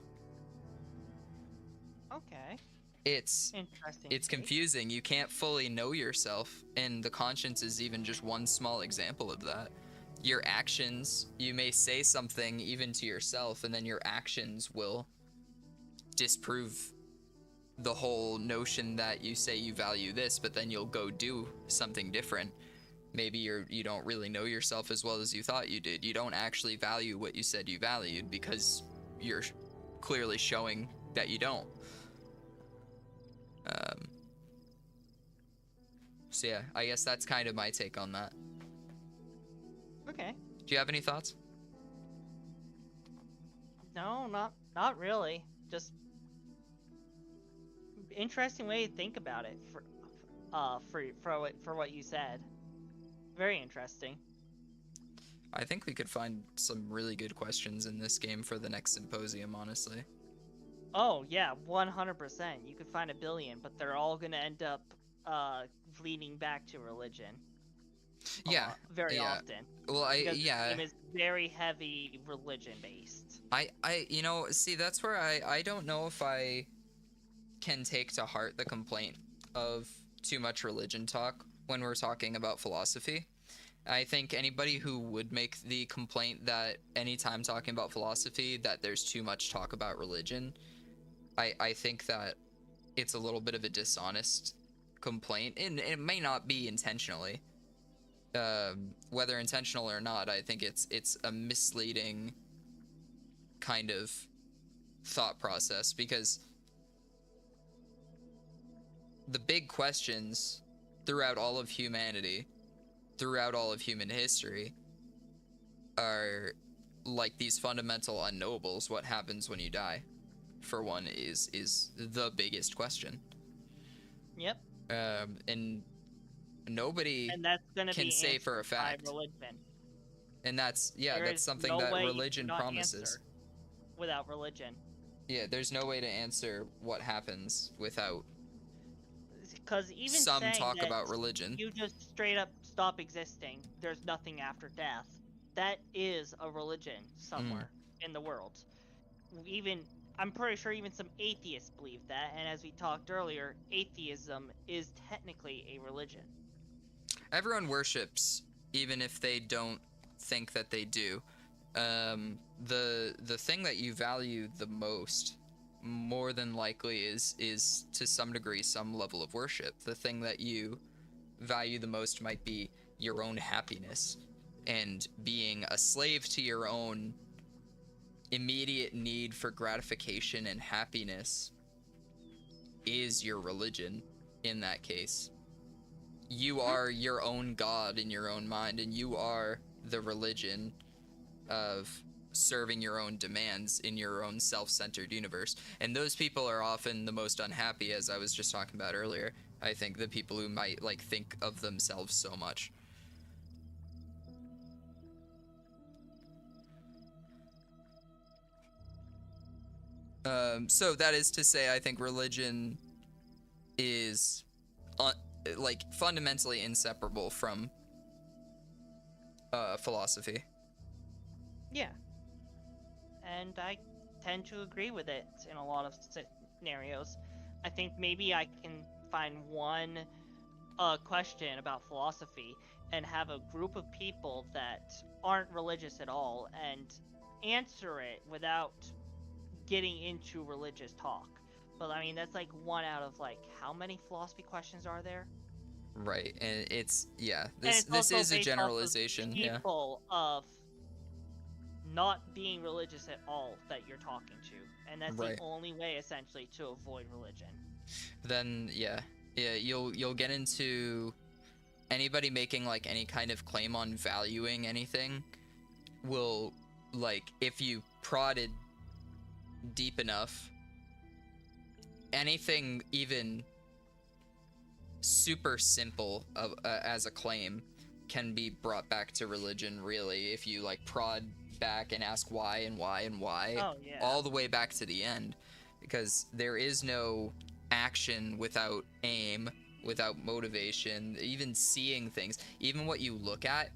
Okay. It's Interesting. it's confusing. You can't fully know yourself, and the conscience is even just one small example of that. Your actions, you may say something even to yourself, and then your actions will disprove the whole notion that you say you value this, but then you'll go do something different. Maybe you don't really know yourself as well as you thought you did. You don't actually value what you said you valued because you're clearly showing that you don't. So yeah, I guess that's kind of my take on that. Okay. Do you have any thoughts? No, not really. Just interesting way to think about it for what you said. Very interesting. I think we could find some really good questions in this game for the next symposium, honestly. Oh yeah, 100%. You could find a billion, but they're all gonna end up leading back to religion. Yeah, very yeah. often. Well, Because yeah. the game is very heavy religion based. You know, see, that's where I don't know if I can take to heart the complaint of too much religion talk when we're talking about philosophy. I think anybody who would make the complaint that anytime talking about philosophy that there's too much talk about religion, I think that it's a little bit of a dishonest complaint, and it may not be intentionally. Whether intentional or not, I think it's a misleading kind of thought process, because the big questions throughout all of humanity, throughout all of human history, are like these fundamental unknowables. What happens when you die, for one, is the biggest question. Yep. And nobody And that's gonna can be say for a answered by fact. religion. And that's There that's is something no that way you religion cannot promises. answer without religion. Yeah, there's no way to answer what happens without Because even some saying talk that about religion. you just straight up stop existing, there's nothing after death, that is a religion somewhere in the world. Even, I'm pretty sure even some atheists believe that, and as we talked earlier, atheism is technically a religion. Everyone worships, even if they don't think that they do. The thing that you value the most, more than likely, is to some degree some level of worship. The thing that you value the most might be your own happiness, and being a slave to your own immediate need for gratification and happiness is your religion in that case. You are your own god in your own mind, and you are the religion of serving your own demands in your own self-centered universe. And those people are often the most unhappy, as I was just talking about earlier. I think the people who might like think of themselves so much. So that is to say, I think religion is like fundamentally inseparable from philosophy. Yeah. And I tend to agree with it in a lot of scenarios. I think maybe I can find one question about philosophy and have a group of people that aren't religious at all and answer it without getting into religious talk. But I mean, that's like one out of like how many philosophy questions are there? Right, and it's This is a generalization. People of not being religious at all that you're talking to, and that's Right. the only way essentially to avoid religion. Then you'll get into anybody making like any kind of claim on valuing anything will, like, if you prodded deep enough, anything even super simple of as a claim can be brought back to religion, really, if you like prod back and ask why and why and why, Oh, yeah. all the way back to the end, because there is no action without aim, without motivation. Even seeing things, even what you look at,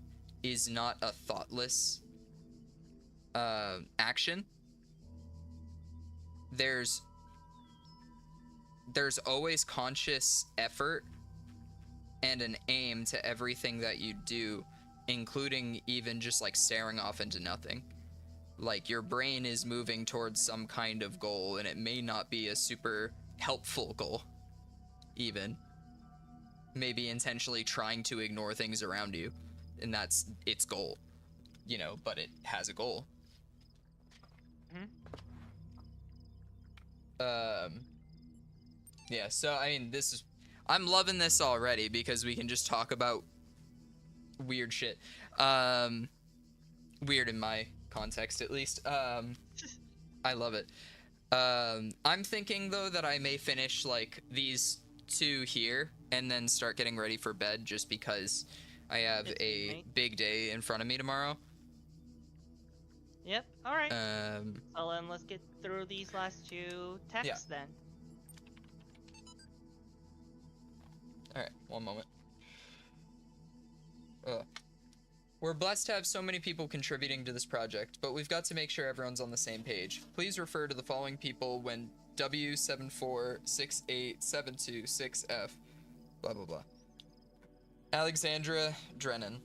is not a thoughtless action. There's always conscious effort and an aim to everything that you do, including even just like staring off into nothing. Like, your brain is moving towards some kind of goal, and it may not be a super helpful goal, even. Maybe intentionally trying to ignore things around you, and that's its goal, you know, but it has a goal. Yeah, so I mean, I'm loving this already because we can just talk about weird shit. Weird in my context, at least. I love it. I'm thinking, though, that I may finish, like, these 2 here and then start getting ready for bed, just because I have a big day in front of me tomorrow. Yep, alright. So then let's get through these last 2 texts then. Alright, one moment. We're blessed to have so many people contributing to this project, but we've got to make sure everyone's on the same page. Please refer to the following people when W7468726F, blah blah blah. Alexandra Drennan.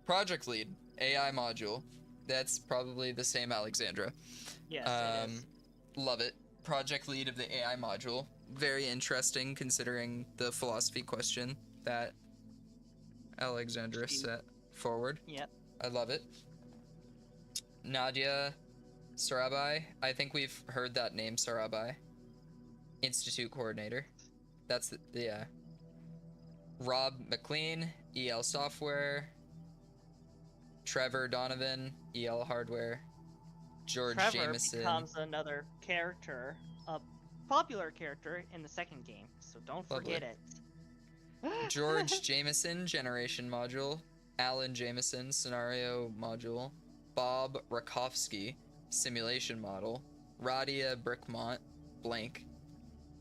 Project lead, AI module. That's probably the same Alexandra. Yes, it is. Love it. Project lead of the AI module. Very interesting, considering the philosophy question that Alexandra set forward. Yep. I love it. Nadia Sarabai. I think we've heard that name, Sarabai. Institute coordinator. That's the Rob McLean, EL Software. Trevor Donovan, EL Hardware. George Jameson. Trevor becomes another character, a popular character in the second game, so don't forget it. George Jameson, Generation Module. Alan Jameson, Scenario Module. Bob Rakowski, Simulation Model. Radia Brickmont, Blank.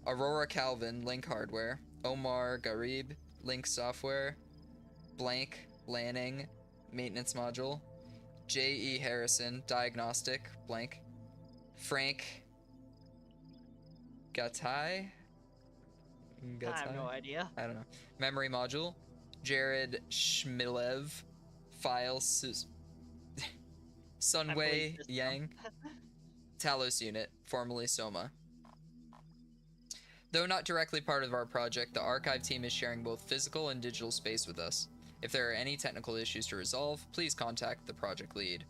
Aurora Calvin, Link Hardware. Omar Garib, Link Software. Blank Lanning, Maintenance Module. J.E. Harrison, Diagnostic, Blank. Frank Gatai? I have no idea. I don't know. Memory Module. Jared Shmilev, File Sunway Yang. Talos Unit, formerly Soma. Though not directly part of our project, the archive team is sharing both physical and digital space with us. If there are any technical issues to resolve, please contact the project lead,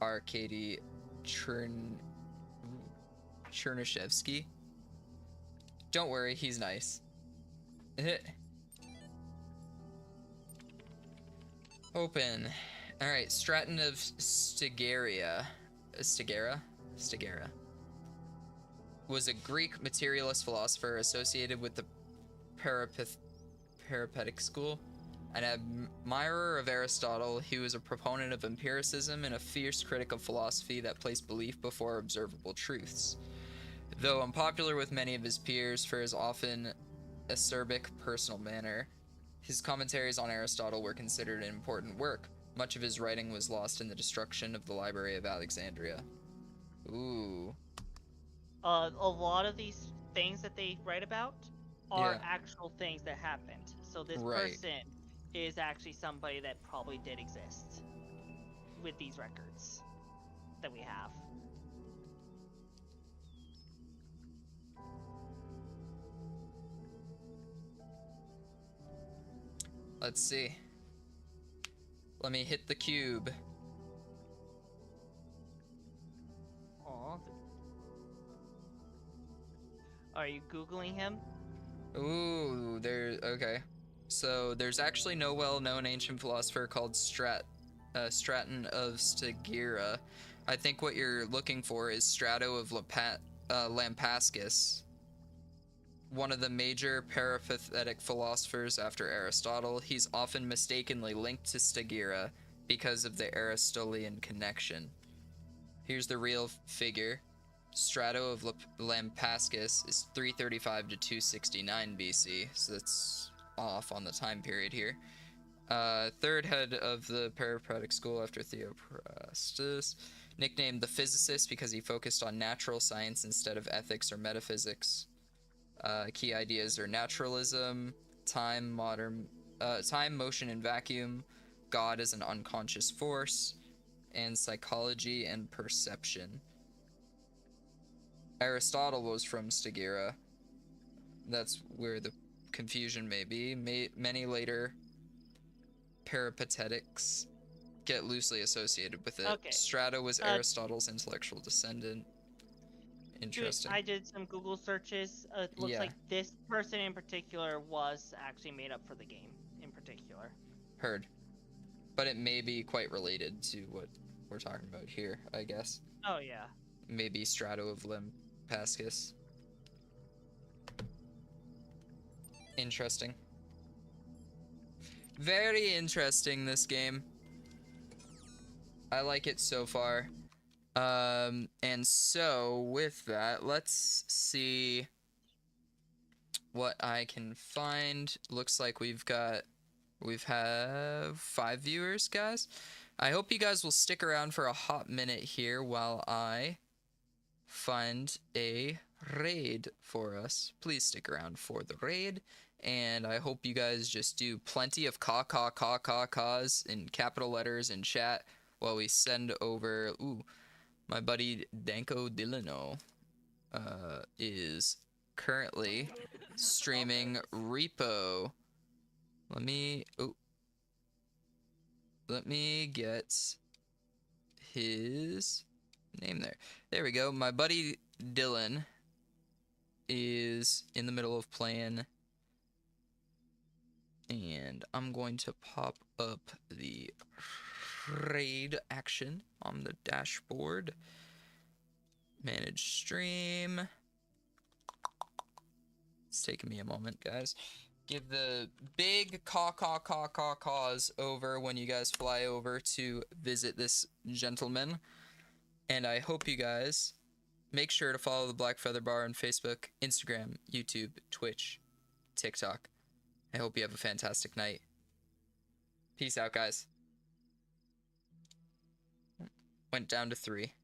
Arkady Chernyshevsky. Don't worry, he's nice. Open. Alright, Stratton of Stigera was a Greek materialist philosopher associated with the Peripatetic school. An admirer of Aristotle, he was a proponent of empiricism and a fierce critic of philosophy that placed belief before observable truths. Though unpopular with many of his peers for his often acerbic personal manner, his commentaries on Aristotle were considered an important work. Much of his writing was lost in the destruction of the Library of Alexandria. Ooh. A lot of these things that they write about are actual things that happened. So this person is actually somebody that probably did exist with these records that we have. Let's see. Let me hit the cube. Aw. Are you Googling him? Ooh, okay. So there's actually no well-known ancient philosopher called Stratton of Stigera. I think what you're looking for is Strato of Lampascus, one of the major peripatetic philosophers after Aristotle. He's often mistakenly linked to Stigera because of the Aristotelian connection. Here's the real figure. Strato of Lampascus is 335 to 269 BC, so that's off on the time period here. Third head of the Peripatetic school after Theophrastus, nicknamed the physicist because he focused on natural science instead of ethics or metaphysics. Key ideas are naturalism, time, motion, and vacuum, God as an unconscious force, and psychology and perception. Aristotle was from Stagira. That's where the confusion may be. Many later peripatetics get loosely associated with it. Okay. Strato was Aristotle's intellectual descendant. Interesting. I did some Google searches. It looks like this person in particular was actually made up for the game in particular. Heard. But it may be quite related to what we're talking about here, I guess. Oh, yeah. Maybe Strato of Lampascus. Interesting. Very interesting, this game. I like it so far. And so with that, let's see what I can find. Looks like we have 5 viewers, guys. I hope you guys will stick around for a hot minute here while I find a raid for us. Please stick around for the raid. And I hope you guys just do plenty of caws in capital letters in chat while we send over... Ooh, my buddy Danko Dilino is currently streaming Repo. Let me get his name there. There we go. My buddy Dylan is in the middle of playing, and I'm going to pop up the raid action on the dashboard. Manage stream. It's taking me a moment, guys. Give the big caws over when you guys fly over to visit this gentleman. And I hope you guys make sure to follow the Black Feather Bar on Facebook, Instagram, YouTube, Twitch, TikTok. I hope you have a fantastic night. Peace out, guys. Went down to 3.